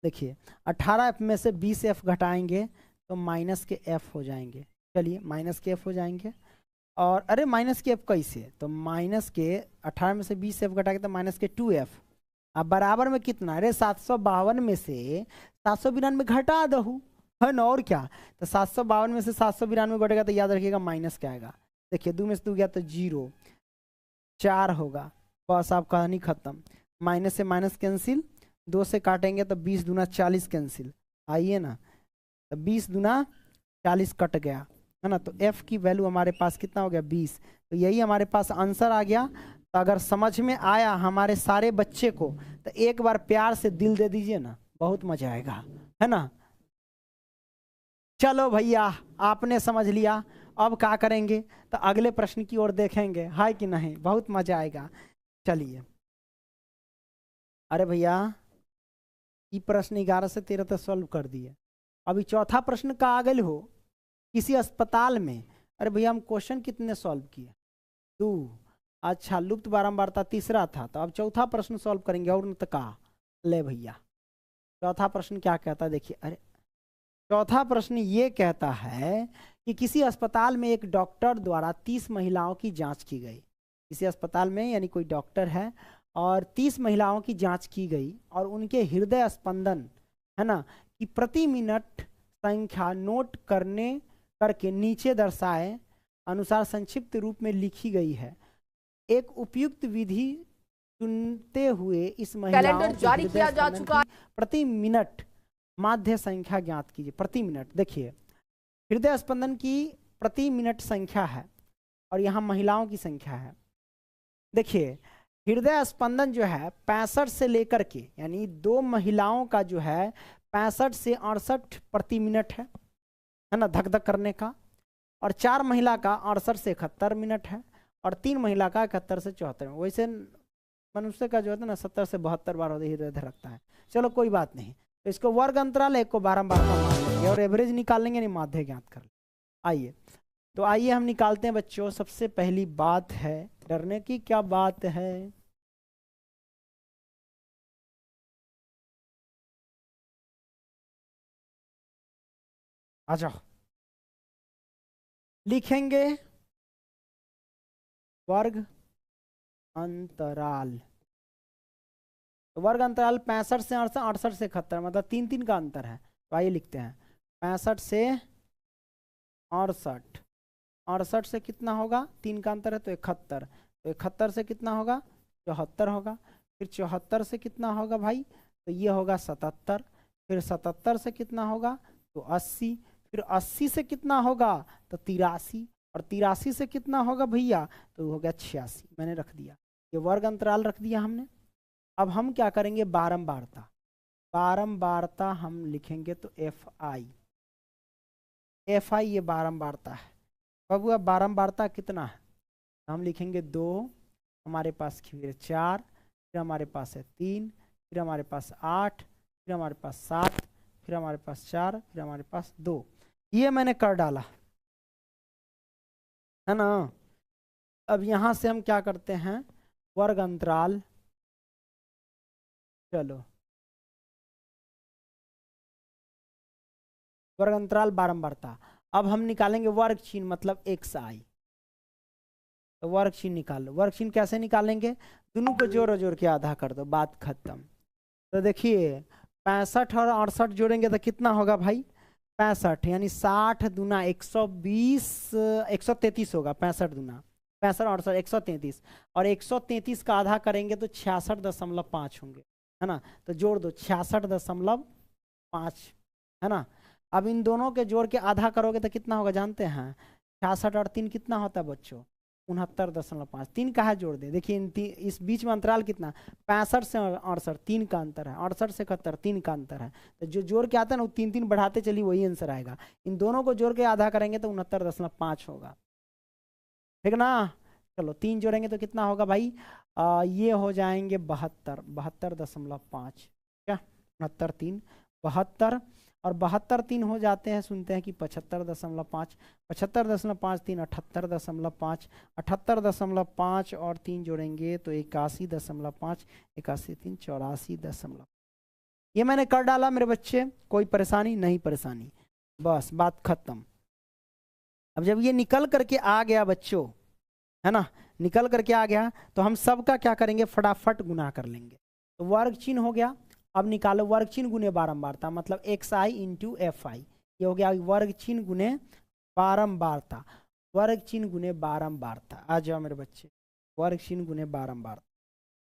S1: देखिए 18 एफ में से 20 एफ घटाएंगे तो माइनस के एफ हो जाएंगे। चलिए माइनस के एफ हो जाएंगे। और अरे माइनस के एफ कैसे? तो माइनस के 18 में से 20 एफ घटा के तो माइनस के 2 एफ। अब बराबर में कितना? अरे 752 में से 792 घटा दो, है ना, और क्या? तो 752 में से 792 घटेगा तो याद रखिएगा माइनस क्या आएगा। देखिए 2 में से 2 गया तो 0, 4 होगा, बस आप कहानी खत्म। माइनस से माइनस कैंसिल, 2 से काटेंगे तो 20 दूना 40 कैंसिल, आइए ना, तो 20 दूना 40 कट गया, है ना। तो f की वैल्यू हमारे पास कितना हो गया? 20। तो यही हमारे पास आंसर आ गया। तो अगर समझ में आया हमारे सारे बच्चे को तो एक बार प्यार से दिल दे दीजिए ना, बहुत मजा आएगा, है ना। चलो भैया आपने समझ लिया, अब क्या करेंगे? तो अगले प्रश्न की ओर देखेंगे, है कि नहीं? बहुत मजा आएगा। चलिए अरे भैया ये प्रश्न 11 से 13 तक सॉल्व कर दिए। अभी चौथा प्रश्न का आ गए हो किसी अस्पताल में। अरे भैया हम क्वेश्चन कितने सॉल्व किए? 2। अच्छा लुप्त बारंबारता तीसरा था, तो अब चौथा प्रश्न सॉल्व करेंगे। और न तो का ले भैया चौथा प्रश्न क्या कहता है? देखिए अरे चौथा प्रश्न ये कहता है कि किसी अस्पताल में एक डॉक्टर द्वारा 30 महिलाओं की जांच की गई। किसी अस्पताल में यानी कोई डॉक्टर है और 30 महिलाओं की जांच की गई और उनके हृदय स्पंदन, है ना, कि प्रति मिनट संख्या नोट करके नीचे दर्शाए अनुसार संक्षिप्त रूप में लिखी गई है। एक उपयुक्त विधि चुनते हुए इस महिलाओं के जारी किया जा चुका प्रति मिनट माध्य संख्या ज्ञात कीजिए। प्रति मिनट, देखिए हृदय स्पंदन की प्रति मिनट संख्या है और यहाँ महिलाओं की संख्या है। देखिए हृदय स्पंदन जो है 65 से लेकर के, यानी 2 महिलाओं का जो है 65 से 68 प्रति मिनट है ना, धक धक करने का, और 4 महिला का 68 से 71 मिनट है, और 3 महिला का 71 से 74। वैसे मनुष्य का जो है ना 70 से 72 बार हृदय धड़कता है। चलो कोई बात नहीं, तो इसको वर्ग अंतराल एक को बारंबार मान लेंगे और एवरेज निकाल लेंगे, नहीं माध्य ज्ञात कर लेंगे। आइए तो आइए हम निकालते हैं बच्चों। सबसे पहली बात है, डरने की क्या बात है? आ जाओ, लिखेंगे वर्ग अंतराल। तो वर्ग अंतराल 65 से 68, 68 से 71, मतलब 3 का अंतर है। तो आइए लिखते हैं 65 से 68, 68 से कितना होगा? 3 का अंतर है तो 71, तो 71 से कितना होगा? 74 होगा। फिर 74 से कितना होगा भाई? तो ये होगा 77। फिर 77 से कितना होगा? तो 80। फिर 80 से कितना होगा? तो 83। और 83 से कितना होगा भैया? तो हो गया 86। मैंने रख दिया, ये वर्ग अंतराल रख दिया हमने। अब हम क्या करेंगे? बारंबारता। बारंबारता हम लिखेंगे तो एफ आई, एफ आई ये बारंबारता है। बाबू अब बारंबारता कितना है? हम लिखेंगे 2, हमारे पास फिर 4, फिर हमारे पास है 3, फिर हमारे पास 8, फिर हमारे पास 7, फिर हमारे पास 4, फिर हमारे पास 2। ये मैंने कर डाला, है ना। अब यहाँ से हम क्या करते हैं? वर्ग अंतराल चलो वर्ग अंतराल बारंबारता। अब हम निकालेंगे वर्ग चिन्ह मतलब एक्स आई। तो वर्ग चिन्ह निकाल लो। वर्ग चिन्ह कैसे निकालेंगे? दोनों को जोड़ जोड़ के आधा कर दो, बात खत्म। तो देखिए 65 और 68 जोड़ेंगे तो कितना होगा भाई? 65 यानी 60 दूना 120, 133 होगा। 65 दूना 65 68 133, और 133 का आधा करेंगे तो 66.5 होंगे, है ना। तो जोड़ दो 66.5, है ना। अब इन दोनों के जोड़ के आधा करोगे तो कितना होगा जानते हैं? 66 और 3 कितना होता है बच्चों? 69.5। 3 का है जोड़ दे। देखिए इस बीच में अंतराल कितना? 65 से 68, 3 का अंतर है। 68 से 71, 3 का अंतर है। तो जो जोड़ के आता है ना वो 3 3 बढ़ाते चलिए, वही आंसर आएगा। इन दोनों को जोड़ के आधा करेंगे तो 69.5 होगा, ठीक ना। चलो 3 जोड़ेंगे तो कितना होगा भाई? ये हो जाएंगे 72, 72.5। क्या 69 3 72, और 72 3 हो जाते हैं, सुनते हैं कि 75.5। 75.5 3 78.5, 78.5 और 3 जोड़ेंगे तो 81.5, 81 3 84. ये मैंने कर डाला मेरे बच्चे, कोई परेशानी नहीं? परेशानी, बस बात खत्म। अब जब ये निकल करके आ गया बच्चों, है ना, निकल करके आ गया तो हम सबका क्या करेंगे? फटाफट गुना कर लेंगे। तो वर्ग चिन्ह हो गया। अब निकालो वर्ग चिन्ह गुने बारंबारता, मतलब x I into F I. ये हो गया वर्ग चिन्ह गुने बारंबारता। वर्ग चिन्ह गुने बारंबारता। आ जाओ मेरे बच्चे, वर्ग चिन्ह गुने बारंबारता।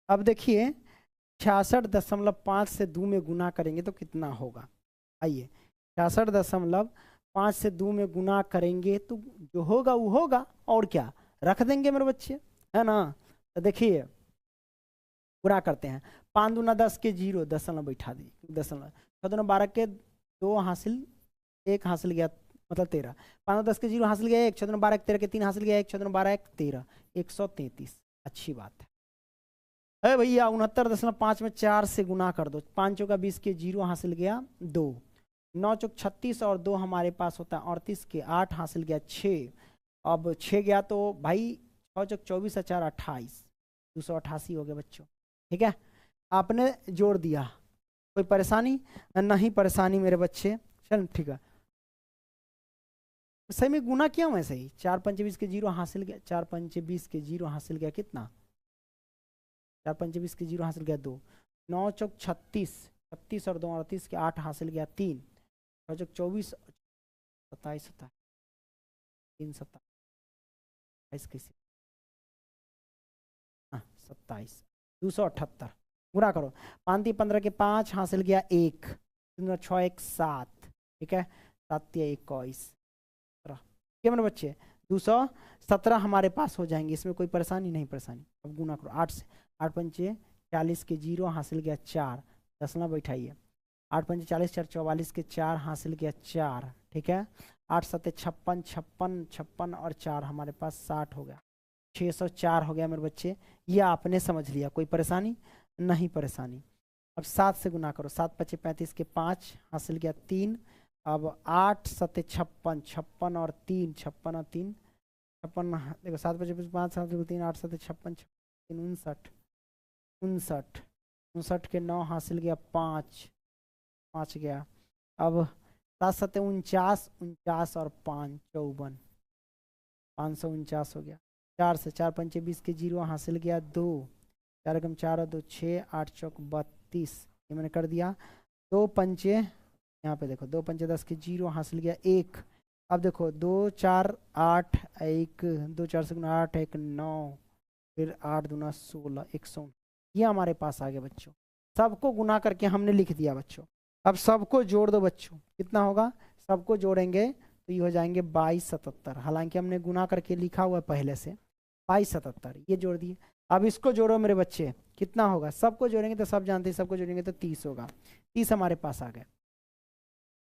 S1: अब देखिए 66.5 से 2 में गुना करेंगे तो कितना होगा? आइए 66.5 से 2 में गुना करेंगे तो जो होगा वो होगा, और क्या रख देंगे मेरे बच्चे, है ना। तो देखिए गुणा करते हैं। 5 दूना 10 के 0, दशमलव बैठा दी, दशमलव। 6 दूना 12 के 2 हासिल, 1 हासिल गया, मतलब 13। 5 10 के 0 हासिल गया 1, 6 दूना 12 के 13 के 3 हासिल गया 1, 6 दूना 12 1 13, 133। अच्छी बात है भैया। 69.5 में 4 से गुना कर दो। 5 चौका 20 के 0 हासिल गया 2, 9 चौक 36 और 2 हमारे पास होता है 38 के 8 हासिल गया 6। अब 6 गया तो भाई 6 चौक 24 और 4 28, 288 हो गया बच्चों, ठीक है। आपने जोड़ दिया, कोई परेशानी नहीं? परेशानी मेरे बच्चे, चल ठीक है। सही में गुना किया मैं सही। 4 पंचे 20 के 0 हासिल गया, 4 पंचे 20 के 0 हासिल गया कितना? 4 पंचे 20 के 0 हासिल गया 2, 9 चौक 36, 36 और 2 38 के 8 हासिल गया 3, 6 चौक 24 27 होता है 3 27 कैसे? 27 278। गुणा करो। 5 3 15 के 5 हासिल गया 1, 6 1 7, ठीक है। 7 21, क्या मेरे बच्चे? 217 हमारे पास हो जाएंगे। इसमें कोई परेशानी नहीं? परेशानी। अब गुना करो 8 से। 8 पंचे 40 के 0 हासिल गया 4, दशमलव बैठाइए। 8 पंचे 40 4 44 के 4 हासिल गया 4, ठीक है। 8 7 56, 56 56 और 4 हमारे पास 60 हो गया, 604 हो गया मेरे बच्चे। ये आपने समझ लिया, कोई परेशानी नहीं? परेशानी। अब 7 से गुना करो। 7 पचे 35 के 5 हासिल गया 3। अब 8 7 56, 56 और 3, 56 और 3 56, देखो 7 पचे 5 7 3 8 7 56 59, 59 के 9 हासिल गया 5, 5 गया। अब 7 7 49, 49 और 5 54, 549 हो गया। 4 से 4 पंचे 20 के 0 हासिल गया 2, 4 एकम 4 और 2 6, 8 चौक 32, ये मैंने कर दिया। 2 पंचे, यहाँ पे देखो 2 पंचे 10 के 0 हासिल गया 1। अब देखो 2 4 8 1, 2 4 से 8 1 9, फिर 8 दूना 16 100, ये हमारे पास आ गया बच्चों। सबको गुना करके हमने लिख दिया बच्चों। अब सबको जोड़ दो बच्चों, कितना होगा? सबको जोड़ेंगे तो ये हो जाएंगे 2277। हालांकि हमने गुना करके लिखा हुआ है पहले से 2277, ये जोड़ दिए। अब इसको जोड़ो मेरे बच्चे, कितना होगा? सबको जोड़ेंगे तो सब जानते हैं, सबको जोड़ेंगे तो 30 होगा। 30 हमारे पास आ गए।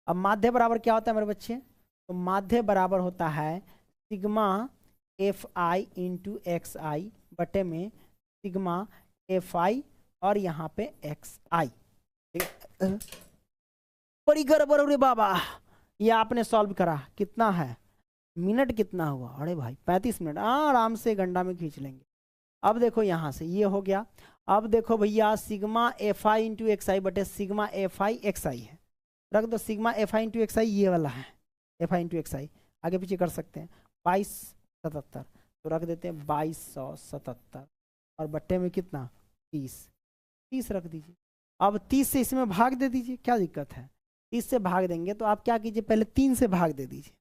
S1: अब माध्य बराबर क्या होता है मेरे बच्चे? तो माध्य बराबर होता है sigma F I into X I बटे में सिग्मा एफ आई और यहाँ पे एक्स आई। बड़ी गड़बड़ हो रे बाबा, ये आपने सॉल्व करा, कितना है मिनट कितना हुआ? अरे भाई 35 मिनट, आराम से गंडा में खींच लेंगे। अब देखो यहाँ से ये हो गया, अब देखो भैया sigma F I into X I बटे sigma F I X I है, रख दो sigma F I into X I ये वाला है, F I into X I आगे पीछे कर सकते हैं 2277, तो रख देते हैं 2277 और बट्टे में कितना 30 रख दीजिए। अब 30 से इसमें भाग दे दीजिए, क्या दिक्कत है, 30 से भाग देंगे तो आप क्या कीजिए पहले 3 से भाग दे दीजिए।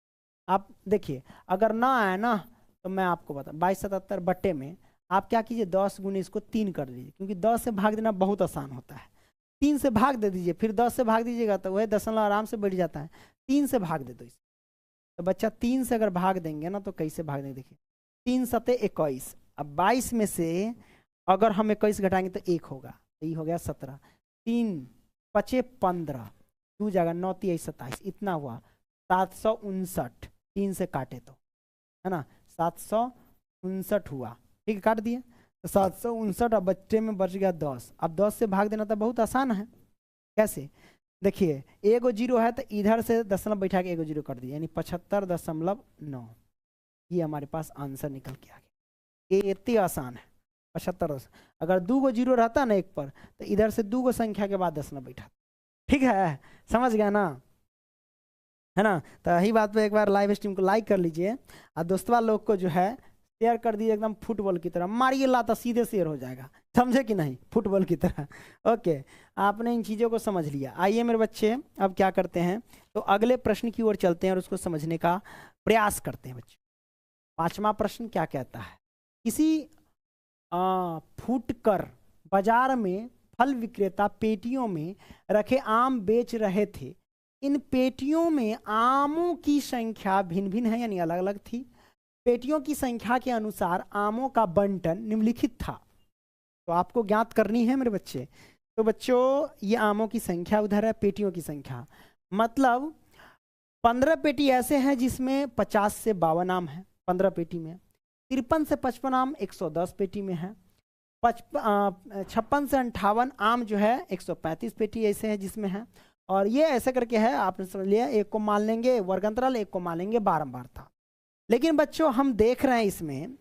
S1: आप देखिए अगर ना आए ना तो मैं आपको बता 2277 बट्टे में आप क्या कीजिए 10 गुने इसको 3 कर दीजिए, क्योंकि 10 से भाग देना बहुत आसान होता है। 3 से भाग दे दीजिए, फिर 10 से भाग दीजिएगा तो वह दशमलव आराम से बढ़ जाता है। 3 से भाग दे दो इसे, तो बच्चा 3 से अगर भाग देंगे ना तो कैसे भाग देंगे, देखिए 3 सते 21, अब 22 में से अगर हम 21 घटाएंगे तो 1 होगा, तो ये हो गया 17, 3 पचे 15, 2 जगह 9 3 27, इतना हुआ 759, 3 से काटे तो है ना 759 हुआ, ठीक है काट दिए तो 759 अब बच्चे में बच गया 10। अब 10 से भाग देना तो बहुत आसान है, कैसे देखिए एगो जीरो है तो इधर से दशमलव बैठा के एगो जीरो कर दिए यानी 75.9, ये हमारे पास आंसर निकल के आ गया। ये इतनी आसान है 75। अगर 2 गो जीरो रहता ना एक पर तो इधर से 2 गो संख्या के बाद दशमलव बैठा, ठीक है समझ गया ना, है ना। तो यही बात पे एक बार लाइव स्ट्रीम को लाइक कर लीजिए और दोस्तवा लोग को जो है शेयर कर दीजिए, एकदम फुटबॉल की तरह मारिए लाता सीधे शेयर हो जाएगा, समझे कि नहीं, फुटबॉल की तरह। ओके आपने इन चीज़ों को समझ लिया। आइए मेरे बच्चे अब क्या करते हैं, तो अगले प्रश्न की ओर चलते हैं और उसको समझने का प्रयास करते हैं बच्चे। 5वां प्रश्न क्या कहता है, किसी फुटकर बाजार में फल विक्रेता पेटियों में रखे आम बेच रहे थे, इन पेटियों में आमों की संख्या भिन्न भिन्न है यानी अलग अलग थी। पेटियों की संख्या के अनुसार आमों का बंटन निम्नलिखित था, तो आपको ज्ञात करनी है मेरे बच्चे। तो बच्चों ये आमों की संख्या उधर है, पेटियों की संख्या मतलब 15 पेटी ऐसे हैं जिसमें 50 से 52 आम है 15 पेटी में, 53 से 55 आम 110 पेटी में है, 56 से 58 आम जो है 135 पेटी ऐसे है जिसमें है, और ये ऐसे करके है आपने समझ लिया, एक को मान लेंगे वर्गांतराल, एक को मान लेंगे बारंबारता। लेकिन बच्चों हम देख रहे हैं इसमें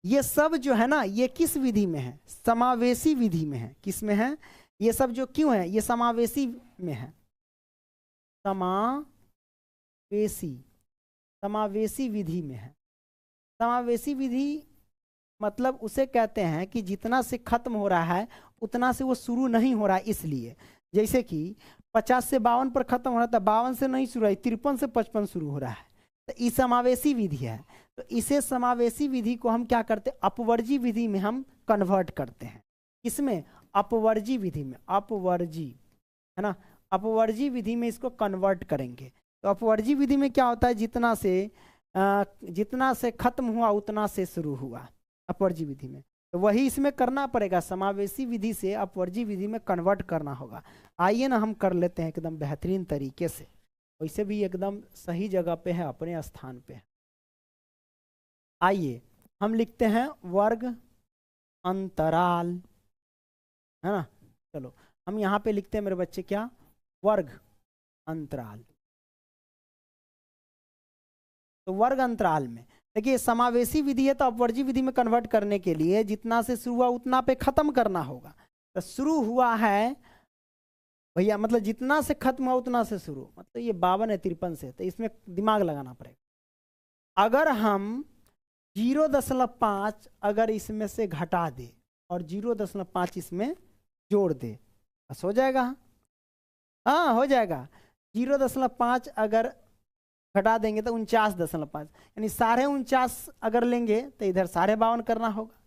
S1: ये सब जो है ना ये किस विधि में है, समावेशी विधि में है। किस में है ये सब जो क्यों है, ये समावेशी में है, समावेशी विधि में है। समावेशी विधि मतलब उसे कहते हैं कि जितना से खत्म हो रहा है उतना से वो शुरू नहीं हो रहा है, इसलिए जैसे कि 50 से 52 पर खत्म हो रहा था, 52 से नहीं शुरू है, 53 से 55 शुरू हो रहा है, तो ये समावेशी विधि है। तो इसे समावेशी विधि को हम क्या करते हैं, अपवर्जी विधि में हम कन्वर्ट करते हैं। इसमें अपवर्जी विधि में, अपवर्जी है ना, अपवर्जी विधि में इसको कन्वर्ट करेंगे। तो अपवर्जी विधि में क्या होता है, जितना से खत्म हुआ उतना से शुरू हुआ अपवर्जी विधि में, तो वही इसमें करना पड़ेगा, समावेशी विधि से अपवर्जी विधि में कन्वर्ट करना होगा। आइए ना हम कर लेते हैं एकदम बेहतरीन तरीके से, वैसे भी एकदम सही जगह पे है, अपने स्थान पे है। आइए हम लिखते हैं वर्ग अंतराल, है ना, चलो हम यहाँ पे लिखते हैं मेरे बच्चे क्या, वर्ग अंतराल। तो वर्ग अंतराल में देखिए समावेशी विधि है तो अपवर्जी विधि में कन्वर्ट करने के लिए जितना से शुरू हुआ उतना पे खत्म करना होगा। तो शुरू हुआ है भैया, मतलब जितना से खत्म हुआ उतना से शुरू, मतलब ये 52 है 53 से, तो इसमें दिमाग लगाना पड़ेगा। अगर हम 0.5 अगर इसमें से घटा दे और 0.5 इसमें जोड़ दे बस हो जाएगा। हाँ हो जाएगा, 0.5 अगर घटा देंगे तो 49.5 यानी 49.5 अगर लेंगे तो इधर 52.5 करना होगा।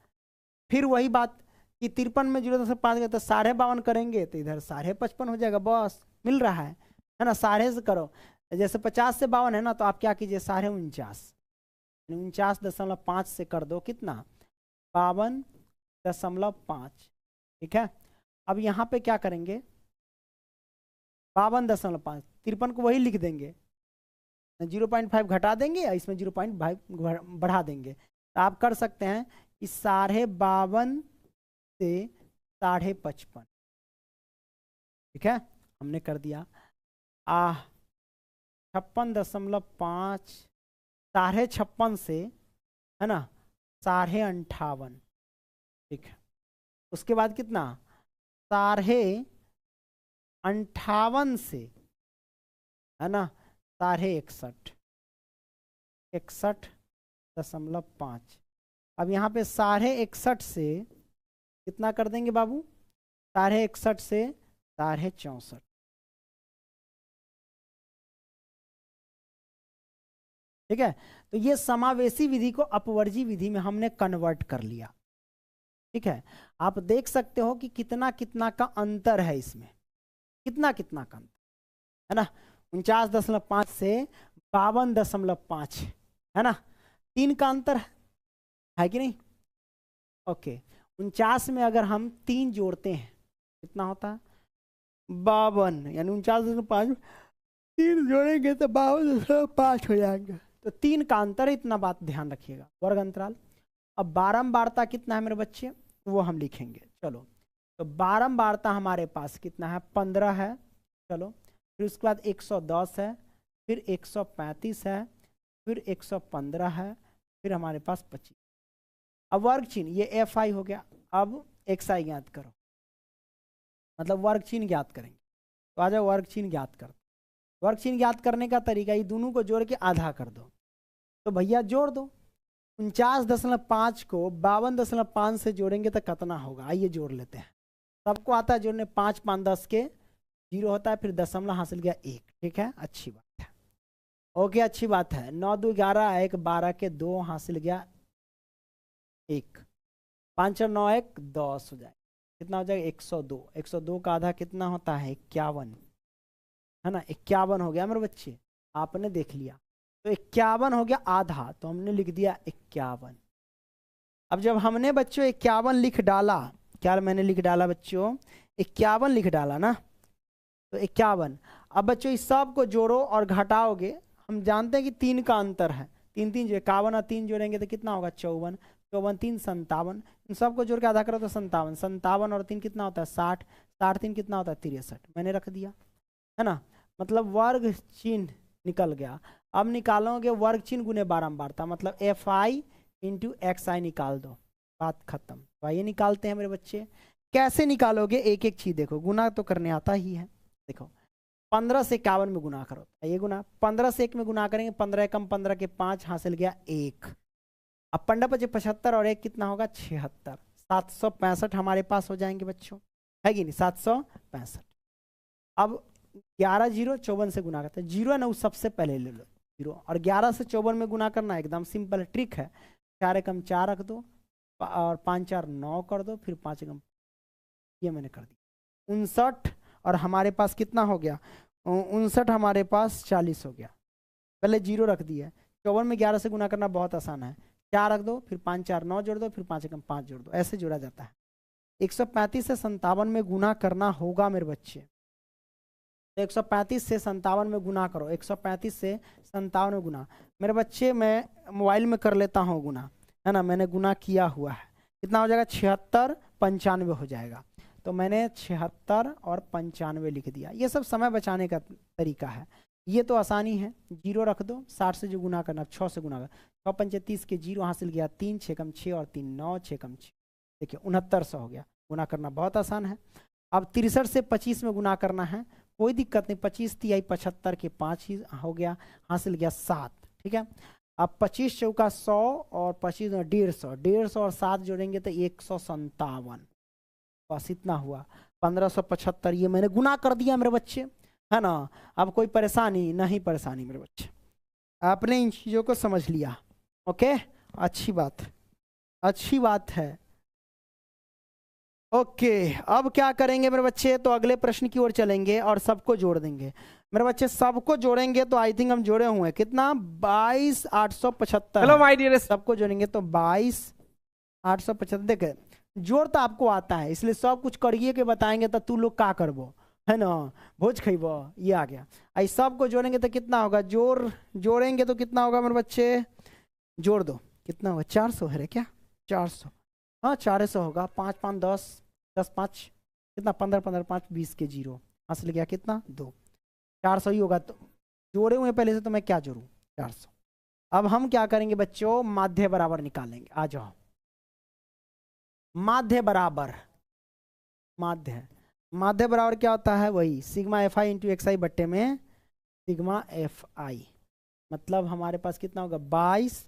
S1: फिर वही बात कि 53 में 0.5 गए तो 52.5 करेंगे तो इधर 55.5 हो जाएगा, बस मिल रहा है ना, साढ़े से करो, जैसे 50 से 52 है ना, तो आप क्या कीजिए 49.5 49.5 से कर दो कितना 52.5, ठीक है। अब यहाँ पे क्या करेंगे 52.5, 53 को वही लिख देंगे, 0.5 घटा देंगे या इसमें 0.5 बढ़ा देंगे, तो आप कर सकते हैं कि 52.5 से 55.5, ठीक है हमने कर दिया। 56.5 56.5 से है ना 58.5, ठीक है उसके बाद कितना 58 से, है ना, 61.5, 61.5। अब यहाँ पे 61.5 से कितना कर देंगे बाबू, 61.5 से 64। ठीक है, तो ये समावेशी विधि को अपवर्जी विधि में हमने कन्वर्ट कर लिया। ठीक है, आप देख सकते हो कि कितना कितना का अंतर है इसमें, कितना कितना का अंतर है ना, 49.5 से 52.5, है ना, 3 का अंतर है कि नहीं। ओके, 49 में अगर हम 3 जोड़ते हैं कितना होता है 52, यानी 49.5 3 जोड़ेंगे तो 52.5 हो जाएंगे। तो 3 का अंतर है, इतना बात ध्यान रखिएगा, वर्ग अंतराल। अब बारंबारता कितना है मेरे बच्चे, वो हम लिखेंगे। चलो, तो बारंबारता हमारे पास कितना है 15 है। चलो, फिर उसके बाद 110 है, फिर 135 है, फिर 115 है, फिर हमारे पास 25। अब वर्ग चिन्ह, ये एफ आई हो गया। अब एक्स आई ज्ञात करो, मतलब वर्ग चिन्ह ज्ञात करेंगे। तो आ जाओ वर्ग चिन्ह ज्ञात कर। वर्ग चिन्ह ज्ञात करने का तरीका, ये दोनों को जोड़ के आधा कर दो। तो भैया जोड़ दो, 49.5 को 52.5 से जोड़ेंगे तो कितना होगा, आइए जोड़ लेते हैं। सबको आता है जोड़ने, 5 5 10 के 0 होता है, फिर दशमलव हासिल गया 1। ठीक है, अच्छी बात है, ओके, अच्छी बात है। 9 2 11, 1 12 के 2 हासिल गया 1, 5 और 9 1 10 हो जाए, कितना हो जाएगा 102। 102 का आधा कितना होता है 51, है ना, 51 हो गया मेरे बच्चे, आपने देख लिया। तो 51 हो गया आधा, तो हमने लिख दिया 51। अब जब हमने बच्चों 51 लिख डाला, क्या मैंने लिख डाला बच्चों 51 लिख डाला ना, तो 51। अब बच्चों इस सब को जोड़ो और घटाओगे, हम जानते हैं कि 3 का अंतर है, 3 3 जो 51 और 3 जोड़ेंगे तो कितना होगा 54, 54 3 57, इन सबको जोड़ के आधा करो तो 57, 57 और 3 कितना होता है 60, 60 3 कितना होता है 63, मैंने रख दिया, है ना, मतलब वर्ग चिन्ह निकल गया। अब निकालोगे वर्ग चिन्ह गुने बारंबारता, मतलब एफ आई इंटू एक्स आई निकाल दो, बात खत्म। तो आइए निकालते हैं मेरे बच्चे। कैसे निकालोगे, एक एक चीज देखो, गुना तो करने आता ही है। देखो 15 से 51 में गुना करो, ये गुना 15 से 1 में गुना करेंगे, 15 एकम 15 के 5 हासिल गया 1। अब 15 5 75 और 1 कितना होगा 76, 765 हमारे पास हो जाएंगे बच्चों, है कि नहीं 765। अब 11 0 54 से गुना करते हैं, 0 है ना, उस सबसे पहले ले लो 0, और 11 से 54 में गुना करना एकदम सिंपल ट्रिक है, 4 एकम 4 रख दो और 5 4 9 कर दो, फिर 5 एकम, ये मैंने कर दिया 59, और हमारे पास कितना हो गया 59, हमारे पास 40 हो गया। पहले 0 रख दिया, 54 में 11 से गुना करना बहुत आसान है, 4 रख दो, फिर 5 4 9 जोड़ दो, फिर 5 एकम 5 जोड़ दो, ऐसे जोड़ा जाता है। 135 से 57 में गुना करना होगा मेरे बच्चे, तो 135 से 57 में गुना करो, 135 से 57 में गुना, मेरे बच्चे मैं मोबाइल में कर लेता हूँ गुना, है ना, मैंने गुना किया हुआ है, कितना हो जाएगा 76 95 हो जाएगा। तो मैंने 76 और 95 लिख दिया, ये सब समय बचाने का तरीका है, ये तो आसानी है। 0 रख दो, 60 से जो गुना करना 6 से गुना कर, 6 पंचे 30 के 0 हासिल गया 3, 6 कम 6 और 3 9, 6 कम 6, देखिए 6900 हो गया। गुना करना बहुत आसान है। अब 63 से 25 में गुना करना है, कोई दिक्कत नहीं, 25 तिहाई 75 के 5 ही हो गया, हासिल गया 7। ठीक है, अब 25 चौका 100 और 25 150, 150 और 7 जोड़ेंगे तो 157, बस इतना हुआ 1575, ये मैंने गुना कर दिया मेरे बच्चे, है ना। अब कोई परेशानी नहीं, परेशानी मेरे बच्चे, आपने इन चीज़ों को समझ लिया, ओके, अच्छी बात, अच्छी बात है। ओके, अब क्या करेंगे मेरे बच्चे, तो अगले प्रश्न की ओर चलेंगे और सबको जोड़ देंगे मेरे बच्चे। सबको जोड़ेंगे तो आई थिंक हम जोड़े हुए हैं, कितना 22,875।
S2: हेलो माय डियर,
S1: सबको जोड़ेंगे तो 22,875। देखे जोड़ तो आपको आता है, इसलिए सब कुछ करिए के बताएंगे तो तू लोग का करबो, है ना, भोज खइबो, ये आ गया। आई सबको जोड़ेंगे तो कितना होगा, जोड़ेंगे तो कितना होगा मेरे बच्चे, जोड़ दो, कितना होगा 400 है रे क्या, 400, हाँ 400 होगा। 5 5 10, 10 5 कितना, 15 15 5 20 के 0 हासिल गया कितना 2, 400 ही होगा। तो जोड़े हुए पहले से, तो मैं क्या जोड़ूं 400। अब हम क्या करेंगे बच्चों, माध्य बराबर निकालेंगे, आ जाओ। माध्य बराबर माध्य है। माध्य बराबर क्या होता है, वही sigma F I into X I बट्टे में सिग्मा एफ आई। मतलब हमारे पास कितना होगा 22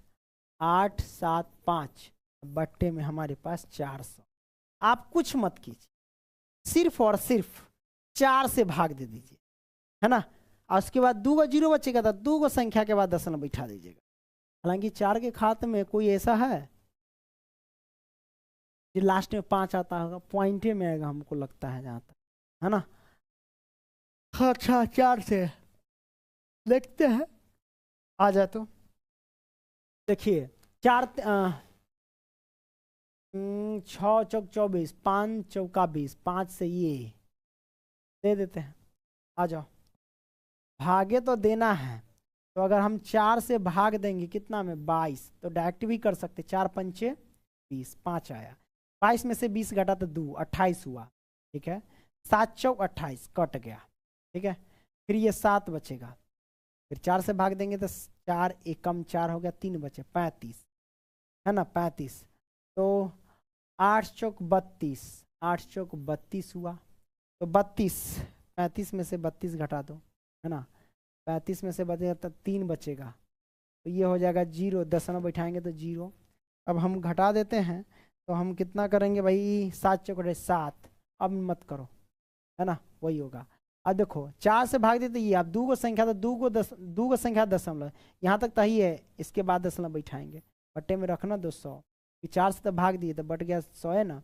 S1: 8 7 5 बट्टे में हमारे पास 400। आप कुछ मत कीजिए, सिर्फ और सिर्फ 4 से भाग दे दीजिए, है ना। और उसके बाद 2 जीरो बचेगा तो 2 संख्या के बाद दशमलव बैठा दीजिएगा। हालांकि 4 के खाते में कोई ऐसा है जो लास्ट में 5 आता होगा, पॉइंटे में आएगा हमको लगता है जहाँ तक, है ना। अच्छा 4 से देखते हैं, आ जाए तो देखिए 4 6 चौक 24 5 चौका 20, 5 से ये दे देते हैं। आ जाओ, भागे तो देना है, तो अगर हम 4 से भाग देंगे कितना में 22, तो डायरेक्ट भी कर सकते। 4 पंचे 20, 5 आया, 22 में से 20 घटा तो 2 28 हुआ, ठीक है। 7 चौक 28 कट गया, ठीक है। फिर ये 7 बचेगा, फिर 4 से भाग देंगे तो 4 एकम 4 हो गया, 3 बचे 35, है ना 35। तो 8 चौक 32, 8 चौक 32 हुआ, तो 32 35 में से 32 घटा दो, है ना। 35 में से बचेगा तो 3 बचेगा, तो ये हो जाएगा 0, दशमलव बैठाएंगे तो 0। अब हम घटा देते हैं, तो हम कितना करेंगे भाई 7 चौक 7, अब मत करो, है ना, वही होगा। अब देखो 4 से भाग देते ये, आप 2 संख्या तो 2 संख्या दशमलव यहाँ तक तो ही है, इसके बाद दशमलव बैठाएंगे, बट्टे में रखना 200। 4 से तो भाग दिए तो बट गया 100, है ना।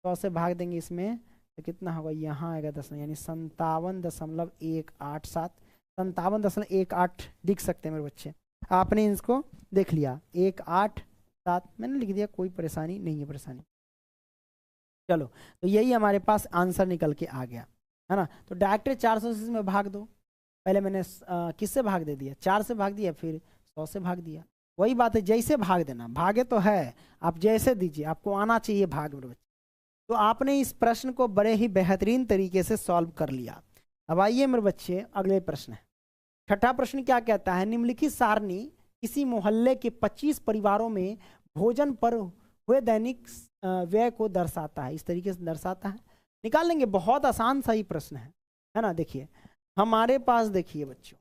S1: 100 से भाग देंगे इसमें तो कितना होगा, यहाँ आएगा दशमलव, यानी 57.187, 57.18 लिख सकते हैं मेरे बच्चे। आपने इसको देख लिया 187 मैंने लिख दिया, कोई परेशानी नहीं है परेशानी। चलो, तो यही हमारे पास आंसर निकल के आ गया, है ना। तो डायरेक्ट 400 से में भाग दो, पहले मैंने किससे भाग दे दिया, 4 से भाग दिया, फिर 100 से भाग दिया। वही बात है, जैसे भाग देना, भागे तो है, आप जैसे दीजिए, आपको आना चाहिए भाग मेरे बच्चे। तो आपने इस प्रश्न को बड़े ही बेहतरीन तरीके से सॉल्व कर लिया। अब आइए मेरे बच्चे अगले प्रश्न है। छठा प्रश्न क्या कहता है, निम्नलिखित सारणी किसी मोहल्ले के 25 परिवारों में भोजन पर हुए दैनिक व्यय को दर्शाता है। इस तरीके से दर्शाता है, निकाल लेंगे, बहुत आसान सा ही प्रश्न है ना। देखिए हमारे पास, देखिए बच्चों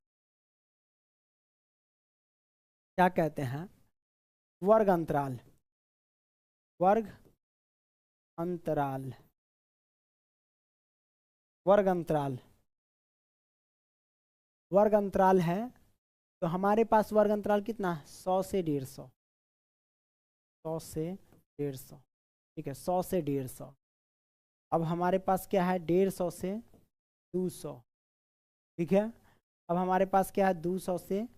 S1: क्या कहते हैं, वर्ग अंतराल, वर्ग अंतराल, वर्ग अंतराल, वर्ग अंतराल है। तो हमारे पास वर्ग अंतराल कितना है, 100 से 150, 100 से 150, ठीक है, 100 से 150। अब हमारे पास क्या है 150 से 200, ठीक है। अब हमारे पास क्या है 200 से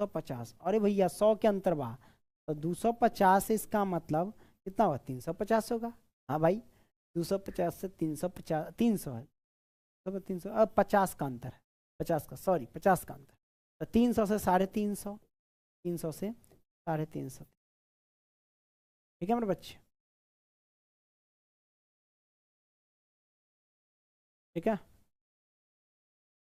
S1: 150, अरे भैया 100 के अंतर बा, तो 250 से इसका मतलब कितना होगा 350 होगा। हाँ भाई 250 से 350, 300 है, 300, अब 50 का अंतर है, 50 का, सॉरी 50 का अंतर, तो 300 से 350, 300 से 350, ठीक है मेरे बच्चे, ठीक है।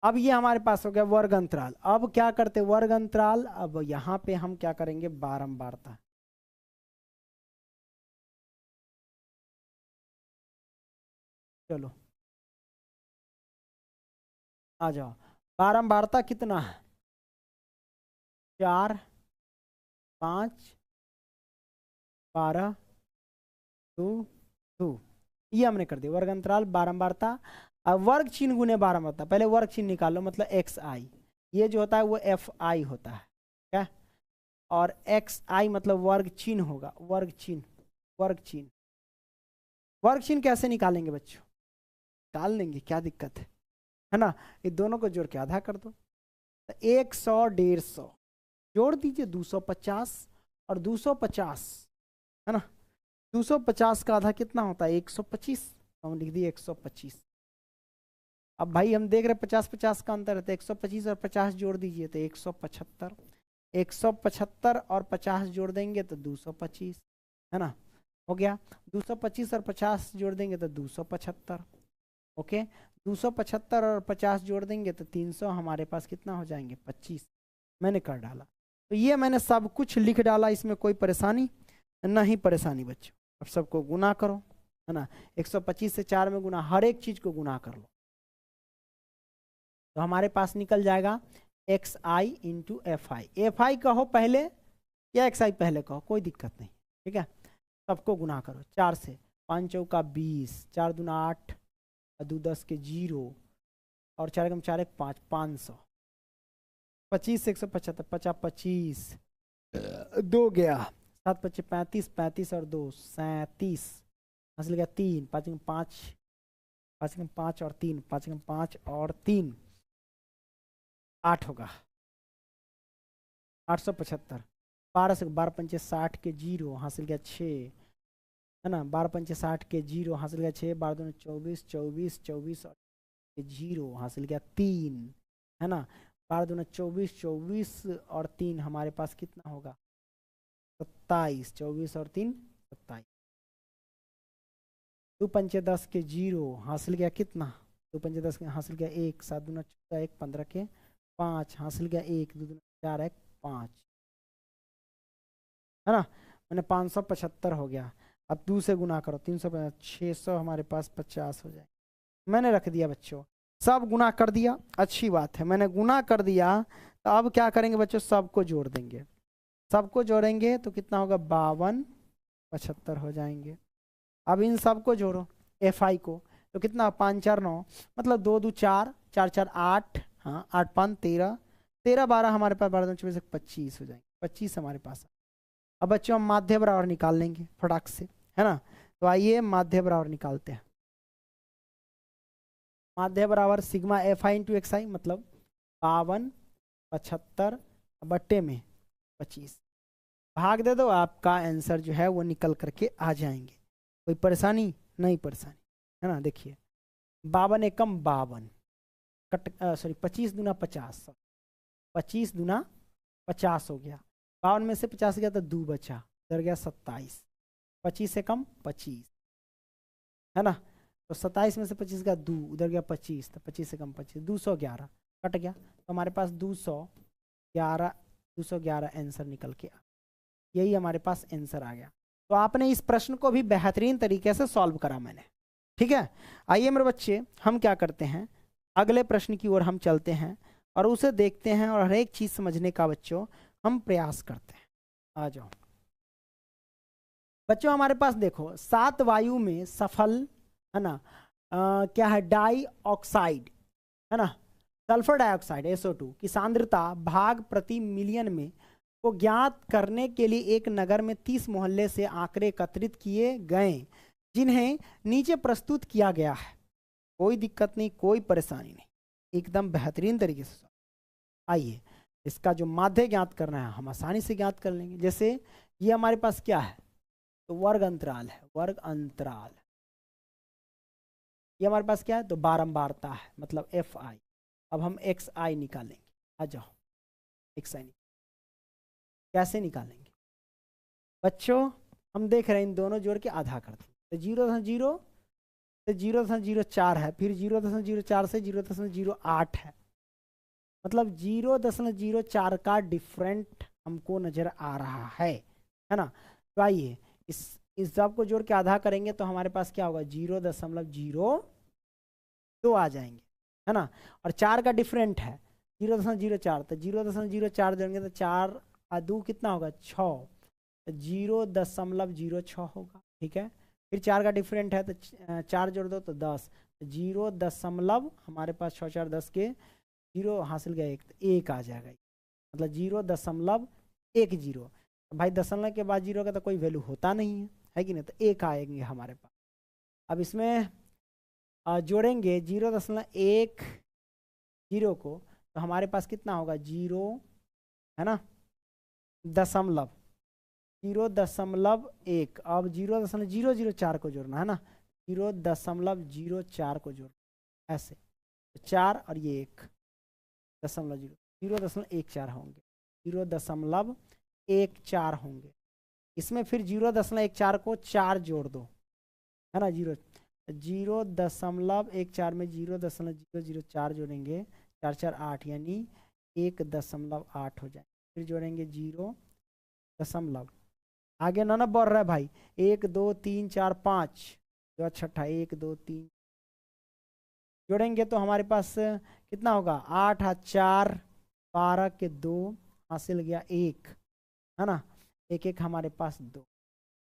S1: अब ये हमारे पास हो गया वर्ग अंतराल। अब क्या करते वर्ग अंतराल, अब यहाँ पे हम क्या करेंगे बारंबारता, चलो आ जाओ। बारंबारता कितना है, 4 5 12 2 2, ये हमने कर दिया वर्ग अंतराल बारंबारता। अब वर्ग चिन्ह गुने बारंबारता, पहले वर्ग चिन्ह निकालो, मतलब एक्स आई, ये जो होता है वो एफ आई होता है, क्या, और एक्स आई मतलब वर्ग चिन्ह होगा, वर्ग चिन्ह, वर्ग चिन्ह। वर्ग चिन्ह कैसे निकालेंगे बच्चों, निकाल लेंगे, क्या दिक्कत है ना। ये दोनों को जोड़ के आधा कर दो, तो 100 150 जोड़ दीजिए 250 और 250, है ना। 250 का आधा कितना होता है 125, तो हम लिख दिए 125। अब भाई हम देख रहे 50-50 का अंतर है, तो 125 और 50 जोड़ दीजिए तो 175, 175 और 50 जोड़ देंगे तो 225, है ना, हो गया। 225 और 50 जोड़ देंगे तो 275, ओके। 275 और 50 जोड़ देंगे तो 300, हमारे पास कितना हो जाएंगे 25, मैंने कर डाला। तो ये मैंने सब कुछ लिख डाला, इसमें कोई परेशानी नहीं, परेशानी बच्चों। अब सबको गुना करो, है ना। 125 से 4 में गुना, हर एक चीज को गुना कर लो तो हमारे पास निकल जाएगा xi इंटू fi। fi कहो पहले या xi पहले कहो, कोई दिक्कत नहीं, ठीक है। सबको गुना करो 4 से, 5 चौका 20, 4 दूना 8, 2 10 के 0 और 4 कम 4 1 5, 500। 25 से 175, 50 25, 2 गया, 7 25 35, 35 और 2 37, हासिल गया 3, 5 5, 5 5 और 3, 5 5 और 3 8 होगा, 875। 12 से 12 पंचे 60 के 0, हासिल गया 6, है ना। 12 पंचे 60 के 0, हासिल गया 6, 12 दूनी 24, 24 24 और 0, हासिल गया 3, है ना। 12 दूना 24, 24 और 3 हमारे पास कितना होगा 27, 24 और 3 27। 2 पंचे 10 के 0, हासिल गया कितना, 2 पंचे 10 के हासिल गया 1, 7 दूना 14 1 15 के 5, हासिल गया 1, 2 दूना 4 1 5, है ना। मैंने 575 हो गया। अब 2 से गुना करो, 350, 600 हमारे पास 50 हो जाए। मैंने रख दिया बच्चों, सब गुना कर दिया, अच्छी बात है, मैंने गुना कर दिया। तो अब क्या करेंगे बच्चों, सबको जोड़ देंगे। सबको जोड़ेंगे तो कितना होगा 52 75 हो जाएंगे। अब इन सबको जोड़ो fi को, तो कितना 5 4 9, मतलब 2 2 4, 4 4 8, हाँ 8 5 13, 13 12 हमारे पास 12 24 25 हो जाएंगे, 25 हमारे पास। अब बच्चों हम माध्य बराबर निकाल लेंगे फटाक से, है ना। तो आइए माध्य बराबर निकालते हैं। माध्य बराबर सिग्मा fi इंटू xi, मतलब 52 75 बट्टे में 25, भाग दे दो, आपका आंसर जो है वो निकल करके आ जाएंगे। कोई परेशानी नहीं, परेशानी, है ना। देखिए 52 एकम 52 कट, सॉरी 25 दूना 50, 25 दूना 50 हो गया। 52 में से 50 गया तो 2 बचा, उधर गया 27, 25 से कम 25, है ना। तो 27 में से 25 गया 2, उधर गया 25, तो 25 से कम 25, 211 कट गया। तो हमारे पास 211 आंसर निकल के आ, यही हमारे पास आंसर आ गया। तो आपने इस प्रश्न को भी बेहतरीन तरीके से सॉल्व करा मैंने, ठीक है। आइए मेरे बच्चे, हम क्या करते हैं, अगले प्रश्न की ओर हम चलते हैं और उसे देखते हैं और हर एक चीज समझने का बच्चों हम प्रयास करते हैं। आ जाओ बच्चों, हमारे पास देखो 7 वायु में सफल, है ना, क्या है डाई ऑक्साइड, है ना, सल्फर डाइऑक्साइड SO2 की सांद्रता भाग प्रति मिलियन में को ज्ञात करने के लिए एक नगर में 30 मोहल्ले से आंकड़े एकत्रित किए गए, जिन्हें नीचे प्रस्तुत किया गया है। कोई दिक्कत नहीं, कोई परेशानी नहीं, एकदम बेहतरीन तरीके से। आइए इसका जो माध्य ज्ञात करना है हम आसानी से ज्ञात कर लेंगे। जैसे ये हमारे पास क्या है, तो वर्ग अंतराल है, वर्ग अंतराल। ये हमारे पास क्या है, तो बारंबारता है, मतलब fi। अब हम xi निकालेंगे, आ जाओ xi कैसे निकालेंगे बच्चों, हम देख रहे हैं इन दोनों जोड़ के आधा कर दें, तो 0.0 से 0.04 है, फिर 0.04 से 0.08 है, मतलब 0.04 का डिफरेंट हमको नजर आ रहा है ना। तो आइए इस सब को जोड़ के आधा करेंगे तो हमारे पास क्या होगा 0.02 आ जाएंगे, है ना। और 4 का डिफरेंट है 0.04, तो 0.04 जोड़ेंगे तो 4 और 2 कितना होगा 6, 0.06 होगा, ठीक है। फिर 4 का डिफरेंट है तो 4 जोड़ दो तो 10, 0. हमारे पास 6 4 10 के 0 हासिल गया 1, तो 1 आ जाएगा, मतलब 0.10। भाई दशमलव के बाद 0 का तो कोई वैल्यू होता नहीं है कि नहीं, तो 1 आएंगे हमारे पास। अब इसमें जोड़ेंगे 0.10 को, तो हमारे पास कितना होगा 0, है ना, 0.1। अब 0.004 को जोड़ना है ना, 0.04 को जोड़ना ऐसे, 4 और ये 1.0, 0.14 होंगे, 0.14 होंगे। इसमें फिर 0.14 को 4 जोड़ दो, है ना, 0.14 में 0.004 जोड़ेंगे, 4 4 8, यानी 1.8 हो जाए। फिर जोड़ेंगे 0. आगे ना बढ़ रहा है भाई, 1 2 3 4 5, जो छठा 1 2 3 जोड़ेंगे तो हमारे पास कितना होगा 8 और 4 12 के 2 हासिल गया 1 है ना। 1 1 हमारे पास 2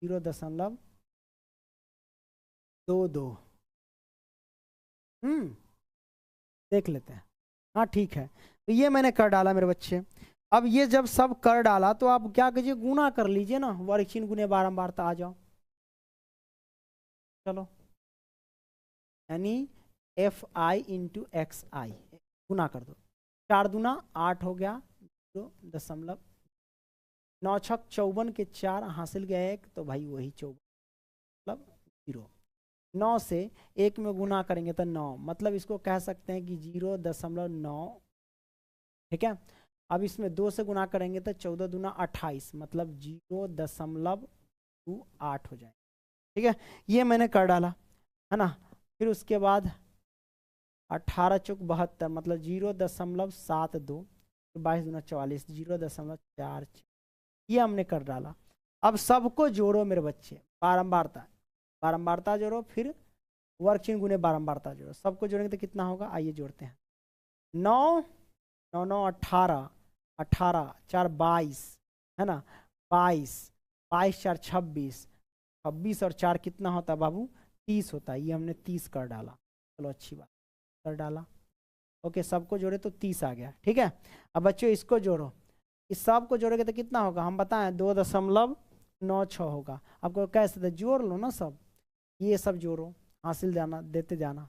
S1: 0.22 देख लेते हैं। हाँ ठीक है, तो ये मैंने कर डाला मेरे बच्चे। अब ये जब सब कर डाला तो आप क्या कीजिए गुना कर लीजिए ना, वर्गचीन गुने बारंबारता आ जाओ। चलो यानी FI इंटू XI गुना कर दो, 4 दूना 8 हो गया 0.9 छक 54 के 4 हासिल गया 1 तो भाई वही 54 मतलब 0। 9 से 1 में गुना करेंगे तो 9 मतलब इसको कह सकते हैं कि 0.9। ठीक है, अब इसमें 2 से गुना करेंगे तो 14 दूना 28 मतलब 0.28 हो जाए। ठीक है, ये मैंने कर डाला है ना। फिर उसके बाद 18 चौक 72 मतलब 0.72, 22 दूना 44 0.46 ये हमने कर डाला। अब सबको जोड़ो मेरे बच्चे, बारंबारता जोड़ो, फिर वर्गचीन गुने बारंबारता जोड़ो। सबको जोड़ेंगे तो कितना होगा, आइए जोड़ते हैं। 9 9 9 18 18 4 22 है ना, 22 22 4 26 26 और 4 कितना होता है बाबू 30 होता है। ये हमने 30 कर डाला, चलो अच्छी बात कर डाला। ओके, सबको जोड़े तो 30 आ गया। ठीक है, अब बच्चों इसको जोड़ो, इस सब को जोड़ोगे तो कितना होगा हम बताएं 2.96 होगा। आपको कैसे जोड़ लो ना सब, ये सब जोड़ो, हासिल जाना देते जाना,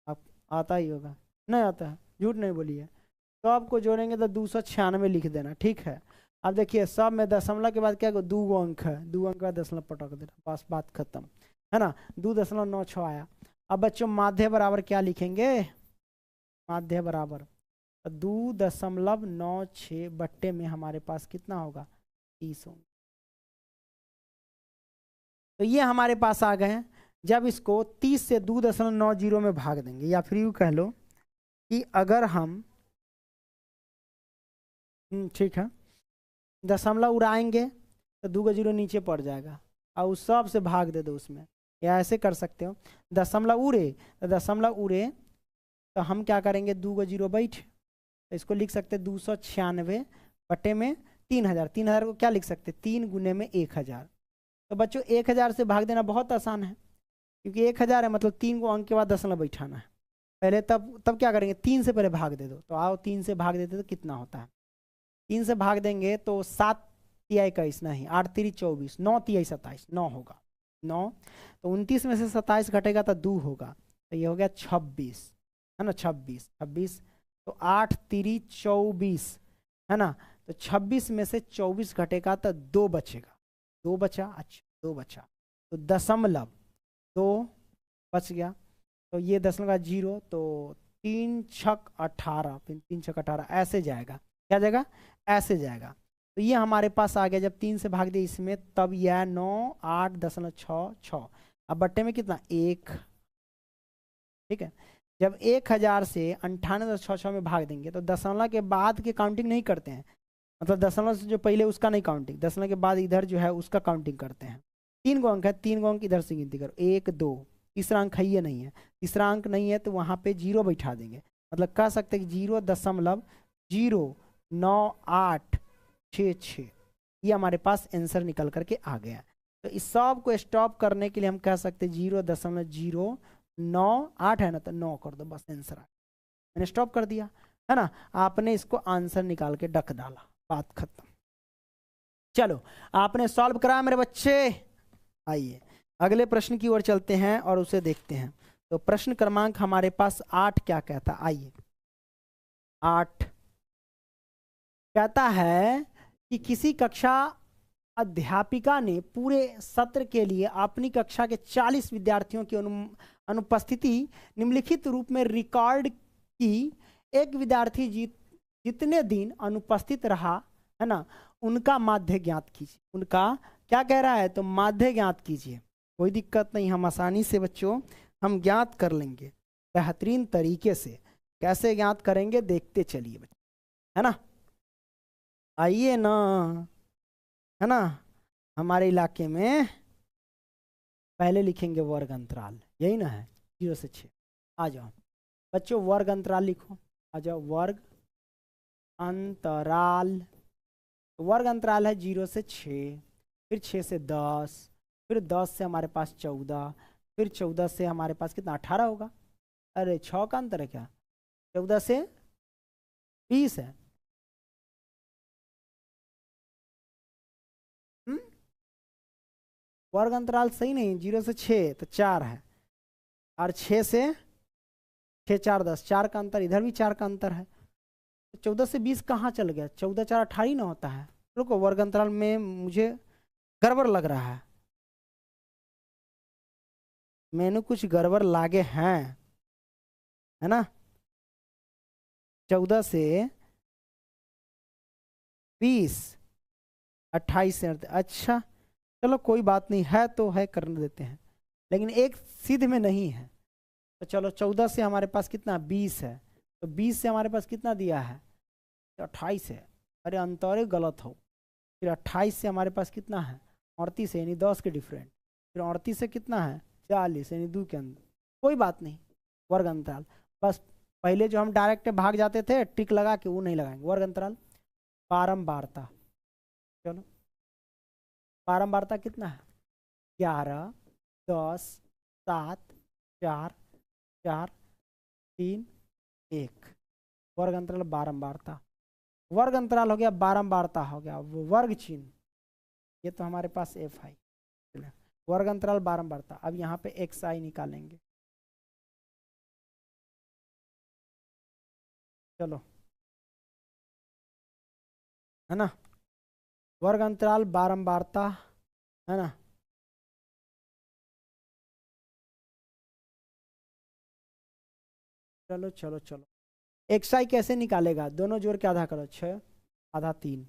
S1: आप आता ही होगा। नहीं आता है, झूठ नहीं बोलिए। तो आपको जोड़ेंगे तो 296 लिख देना। ठीक है, अब देखिए सब में दशमलव के बाद क्या 2 अंक है, 2 अंक का दशमलव पटक देना, बस बात खत्म है ना। 2.96 आया। अब बच्चों माध्य बराबर क्या लिखेंगे, माध्य बराबर 2.96 बट्टे में हमारे पास कितना होगा 30 होगा। तो ये हमारे पास आ गए हैं। जब इसको 30 से 2.90 में भाग देंगे, या फिर यूँ कह लो कि अगर हम ठीक है दशमलव उड़ाएंगे तो 2 का 0 नीचे पड़ जाएगा और उस सब से भाग दे दो उसमें, या ऐसे कर सकते हो दशमलव उड़े तो दशमलव उड़े तो हम क्या करेंगे 2 का 0 बैठ, तो इसको लिख सकते 296 बटे में 3000। 3000 को क्या लिख सकते 3 गुने में 1000। तो बच्चों 1000 से भाग देना बहुत आसान है, क्योंकि 1000 है मतलब 3 को अंक के बाद दशमलव बैठाना है पहले, तब क्या करेंगे 3 से पहले भाग दे दो। तो आओ 3 से भाग देते तो कितना होता है, 3 से भाग देंगे तो 7 तिहाई 21 नहीं, 8 3 24 9 तिहाई 27 9 होगा 9। तो 29 में से 27 घटेगा तो 2 होगा, तो ये हो गया 26 है ना, 26 तो 8 3 24 है ना। तो 26 में से 24 घटेगा तो 2 बचेगा, 2 बचा, अच्छा 2 बचा तो दशमलव 2 बच गया। तो ये दशमलव का 0 तो 3 छक 18, 3 छक 18 ऐसे जाएगा, क्या जाएगा ऐसे जाएगा। तो ये हमारे पास आ गया। जब 3 से भाग दिया इसमें तब यह 9 8.66। अब बट्टे में कितना 1। ठीक है, जब 1000 से 98.66 में भाग देंगे तो दशमलव के बाद की काउंटिंग नहीं करते हैं, मतलब दशमलव से जो पहले उसका नहीं काउंटिंग, दशमलव के बाद इधर जो है उसका काउंटिंग करते हैं। 3 गो अंक है, 3 गो अंक इधर से गिनती करो 1 2, तीसरा अंक है ये नहीं है, तीसरा अंक नहीं है तो वहाँ पे 0 बैठा देंगे, मतलब कह सकते हैं कि 0.098666 ये हमारे पास आंसर निकल करके आ गया। तो इस सब को स्टॉप करने के लिए हम कह सकते हैं 0.098 है ना, तो 9 कर दो बस आंसर आ गया। मैंने स्टॉप कर दिया है ना, आपने इसको आंसर निकाल के रख डाला, बात खत्म। चलो आपने सॉल्व करा मेरे बच्चे, आइए अगले प्रश्न की ओर चलते हैं और उसे देखते हैं। तो प्रश्न क्रमांक हमारे पास 8 क्या कहता, आइए 8 कहता है कि किसी कक्षा अध्यापिका ने पूरे सत्र के लिए अपनी कक्षा के 40 विद्यार्थियों की अनुपस्थिति निम्नलिखित रूप में रिकॉर्ड की। एक विद्यार्थी जितने दिन अनुपस्थित रहा है ना, उनका माध्य ज्ञात कीजिए। उनका क्या कह रहा है, तो माध्य ज्ञात कीजिए। कोई दिक्कत नहीं, हम आसानी से बच्चों हम ज्ञात कर लेंगे बेहतरीन तरीके से। कैसे ज्ञात करेंगे देखते चलिए बच्चे, है ना, आइए ना, है ना। हमारे इलाके में पहले लिखेंगे वर्ग अंतराल, यही ना है, 0 से 6। आ जाओ बच्चों, वर्ग अंतराल लिखो। आ जाओ, वर्ग अंतराल। वर्ग अंतराल है 0 से 6, फिर 6 से 10, फिर 10 से हमारे पास 14, फिर 14 से हमारे पास कितना 18 होगा। अरे 6 का अंतर है क्या, 14 से 20 है। वर्ग अंतराल सही नहीं, 0 से 6 तो 4 है, और 6 से 6 4 10, 4 का अंतर, इधर भी 4 का अंतर है। तो 14 से 20 कहाँ चल गया, 14 4 18 ही ना होता है। रुको, वर्ग अंतराल में मुझे गड़बड़ लग रहा है, मैंने कुछ गड़बड़ लागे हैं, है ना। 14 से 20, 28 से अच्छा, चलो कोई बात नहीं है, तो है करने देते हैं, लेकिन एक सिद्ध में नहीं है। तो चलो 14 से हमारे पास कितना 20 है, तो 20 से हमारे पास कितना दिया है, तो 28 है। अरे अंतर गलत हो। फिर 28 से हमारे पास कितना है 38 है, यानी 10 के डिफरेंट। फिर 38 से कितना है 40, यानी 2 के अंदर। कोई बात नहीं, वर्ग अंतराल। बस पहले जो हम डायरेक्ट भाग जाते थे टिक लगा के, वो नहीं लगाएंगे। वर्ग अंतराल बारंबारता, चलो बारंबारता कितना है 11 10 7 4 4 3 1। वर्ग अंतराल बारंबारता, वर्ग अंतराल हो गया, बारंबारता हो गया, वो वर्ग चिन्ह, ये तो हमारे पास एफ आई। वर्ग अंतराल बारंबारता। अब यहाँ पे एक्स आई निकालेंगे, चलो, है ना। वर्ग अंतराल बारंबारता, है ना। चलो चलो चलो, एक्स आई कैसे निकालेगा, दोनों जोड़ के आधा करो, 6 आधा 3,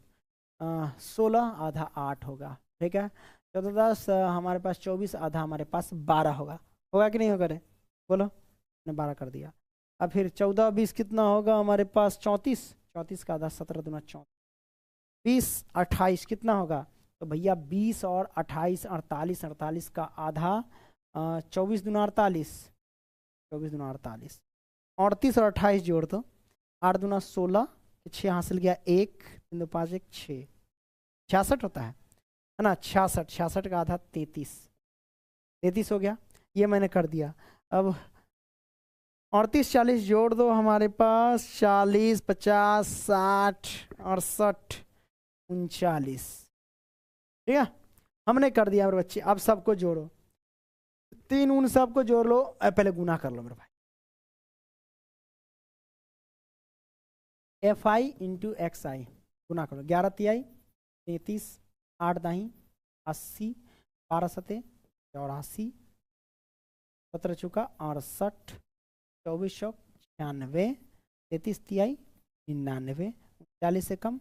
S1: 16 आधा 8 होगा, ठीक है। 14 10 हमारे पास 24, आधा हमारे पास 12 होगा। होगा कि नहीं होगा रे, बोलो। ने 12 कर दिया। अब फिर 14 20 कितना होगा हमारे पास 34, 34 का आधा 17 दूना 34, 20 28 कितना होगा, तो भैया 20 और 28 48, 48 का आधा 24 दूना 48, 24 दूना 48, 38 और 28 जोड़ दो, 8 दूना 16, 6 हासिल गया 1, 3 2 5 1 6, 66 होता है ना। 66, 66 का आधा 33, 33 हो गया, ये मैंने कर दिया। अब 38 40 जोड़ दो, हमारे पास 40 50 60 68 39, ठीक है, हमने कर दिया मेरे बच्चे। अब सबको जोड़ो, 3 उन सबको जोड़ लो, पहले गुना कर लो मेरे भाई। एफ आई इंटू एक्स आई, गुना करो, 11 तिहाई 33, 8 दाही 80, 12 सते 84, 17 चुका 68, 24 सौ 96, 33 तिहाई 99, 40 से कम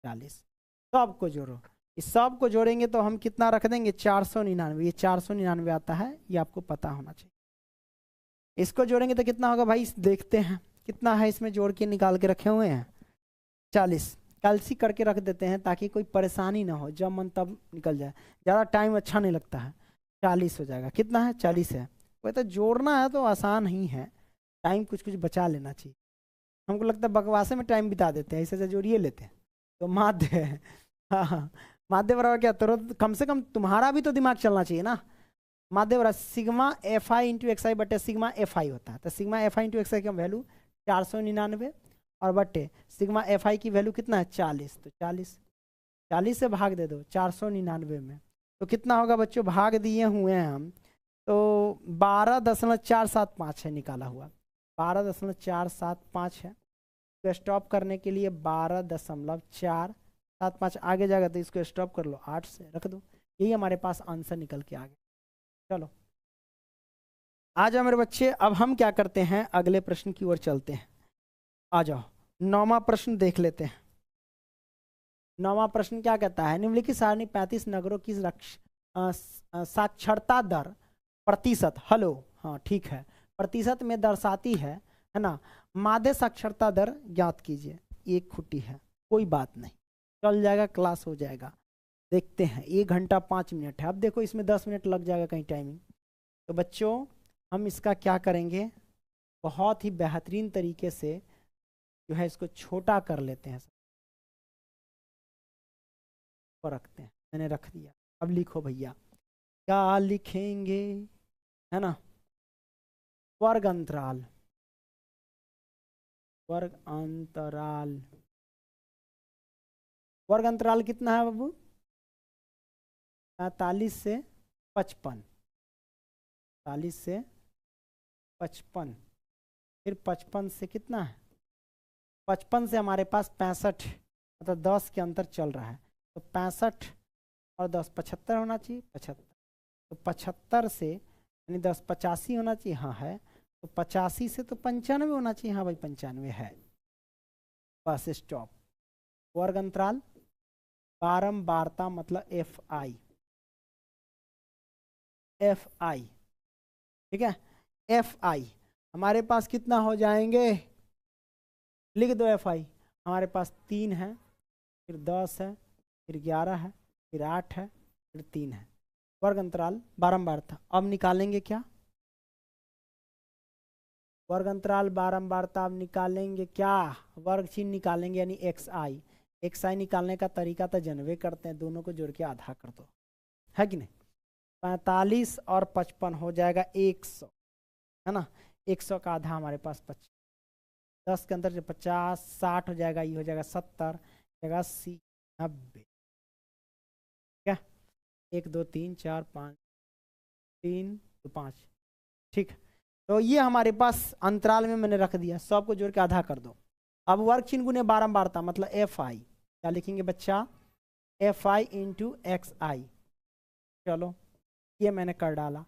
S1: 40। सबको जोड़ो, इस सब को जोड़ेंगे तो हम कितना रख देंगे 499, ये 499 आता है, ये आपको पता होना चाहिए। इसको जोड़ेंगे तो कितना होगा भाई, देखते हैं कितना है इसमें, जोड़ के निकाल के रखे हुए हैं 40। कैलसी करके रख देते हैं ताकि कोई परेशानी ना हो, जब मन तब निकल जाए, ज़्यादा टाइम अच्छा नहीं लगता है। 40 हो जाएगा, कितना है 40 है। वही तो जोड़ना है तो आसान ही है, टाइम कुछ कुछ बचा लेना चाहिए। हमको लगता है बकवासे में टाइम बिता देते हैं, ऐसे जोड़िए लेते हैं। तो माध्य है, हाँ हाँ, माध्य बराबर क्या, तुरंत कम से कम तुम्हारा भी तो दिमाग चलना चाहिए ना। माध्य बराबर sigma F I into X I बटे सिग्मा एफ आई होता है। तो sigma F I into X I की वैल्यू 499 और बटे सिग्मा एफ आई की वैल्यू कितना है 40, तो 40 से भाग दे दो 499 में, तो कितना होगा बच्चों, भाग दिए हुए हैं हम, तो 12.475 है निकाला हुआ, 12.475 है। तो स्टॉप करने के लिए 12.475 आगे जाएगा, तो इसको स्टॉप कर लो, 8 से रख दो, यही हमारे पास आंसर निकल के आ गया। चलो आ जाओ मेरे बच्चे, अब हम क्या करते हैं, अगले प्रश्न की ओर चलते हैं। आ जाओ, 9वां प्रश्न देख लेते हैं। 9वां प्रश्न क्या कहता है, निम्नलिखित सारणी 35 नगरों की साक्षरता दर प्रतिशत, हेलो हाँ ठीक है, प्रतिशत में दर्शाती है ना। माध्य साक्षरता दर ज्ञात कीजिए। एक खुट्टी है, कोई बात नहीं, चल जाएगा, क्लास हो जाएगा। देखते हैं, 1 घंटा 5 मिनट है। अब देखो इसमें 10 मिनट लग जाएगा कहीं टाइमिंग। तो बच्चों हम इसका क्या करेंगे, बहुत ही बेहतरीन तरीके से जो है इसको छोटा कर लेते हैं, रखते हैं। मैंने रख दिया। अब लिखो भैया, क्या लिखेंगे, है ना, वर्ग अंतराल, वर्ग अंतराल, वर्ग अंतराल कितना है बाबू, 45 से 55, 45 से 55, फिर 55 से कितना है, 55 से हमारे पास 65, मतलब 10 के अंतर चल रहा है, तो 65 और 10 75 होना चाहिए, 75, तो 75 से यानी 10 85 होना चाहिए, हाँ है, तो 85 से तो 95 होना चाहिए, हाँ भाई 95 है, बस स्टॉप। वर्ग अंतराल बारंबारता मतलब एफ आई, एफ आई, ठीक है, एफ आई हमारे पास कितना हो जाएंगे, लिख दो एफ आई, हमारे पास 3 है, फिर 10 है, फिर 11 है, फिर 8 है, फिर 3 है, वर्ग अंतराल बारंबारता। अब निकालेंगे क्या, वर्ग अंतराल बारंबारता, अब निकालेंगे क्या, वर्ग चिन्ह निकालेंगे, यानी एक्स आई, एक्स आई निकालने का तरीका तो जनवे करते हैं, दोनों को जोड़ के आधा कर दो, है कि नहीं, 45 और 55 हो जाएगा 100, है ना, 100 का आधा हमारे पास 25, 10 के अंदर से 50, 60 हो जाएगा, ये हो जाएगा 70, 80, 90, क्या, 1 2 3 4 5, 3 2 5, ठीक। तो ये हमारे पास अंतराल में मैंने रख दिया, सबको जोड़ के आधा कर दो। अब वर्ग चिन्ह गुने बारंबारता मतलब एफ आई, क्या लिखेंगे बच्चा, एफ आई इंटू एक्स आई, चलो ये मैंने कर डाला,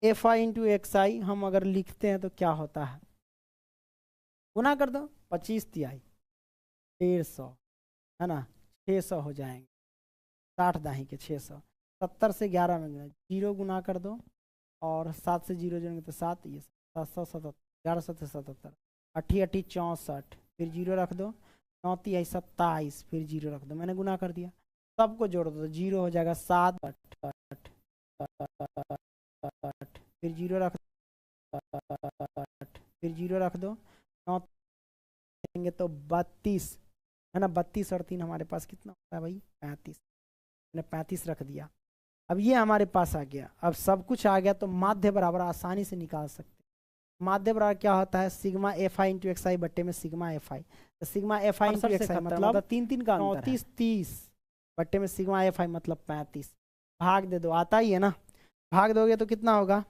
S1: एफ आई इंटू एक्स आई हम अगर लिखते हैं तो क्या होता है, गुना कर दो, 25 तिहाई 150, है ना, 600 हो जाएंगे, 60 दाही के 600, 70 से 11 में 0 गुना कर दो, और 7 से 0 जोड़ेंगे तो 7, ये 777, 1177, 8 8 64, फिर 0 रख दो, 9 तिहाई 27, फिर 0 रख दो, मैंने गुना कर दिया, सबको जोड़ दो, 0 हो जाएगा 7 8 8, फिर 0 रख दो, फिर 0 रख दो, 9 देंगे तो 32, है ना, 32 और 3 हमारे पास कितना होता है भाई, 35, मैंने 35 रख दिया। अब ये हमारे पास आ गया, अब सब कुछ आ गया, तो माध्य बराबर आसानी से निकाल सकते हैं। माध्य बराबर क्या होता है, sigma F I into X I बट्टे में सिग्मा एफ आई, तो sigma F I into X I मतलब 3 का 39 30 बट्टे में सिग्मा एफ आई मतलब 35, भाग दे दो, आता ही है ना, भाग दोगे तो कितना होगा,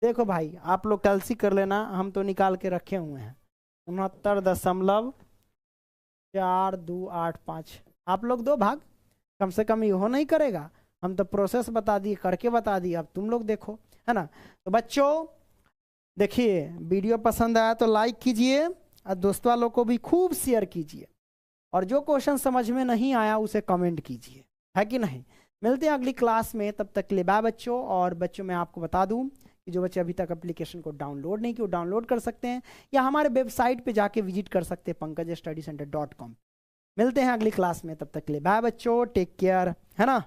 S1: देखो भाई आप लोग कैलसी कर लेना, हम तो निकाल के रखे हुए हैं, 69.4285, आप लोग दो भाग, कम से कम ये नहीं करेगा, हम तो प्रोसेस बता दिए, करके बता दिए, अब तुम लोग देखो, है ना। तो बच्चों देखिए, वीडियो पसंद आया तो लाइक कीजिए, और दोस्तों वालों को भी खूब शेयर कीजिए, और जो क्वेश्चन समझ में नहीं आया उसे कमेंट कीजिए, है कि नहीं। मिलते हैं अगली क्लास में, तब तक के लिए बाय बच्चों। और बच्चों मैं आपको बता दूं कि जो बच्चे अभी तक एप्लीकेशन को डाउनलोड नहीं किए वो डाउनलोड कर सकते हैं, या हमारे वेबसाइट पे जाके विजिट कर सकते हैं pankajstudycenter.com। मिलते हैं अगली क्लास में, तब तक के लिए बाय बच्चों, टेक केयर, है ना।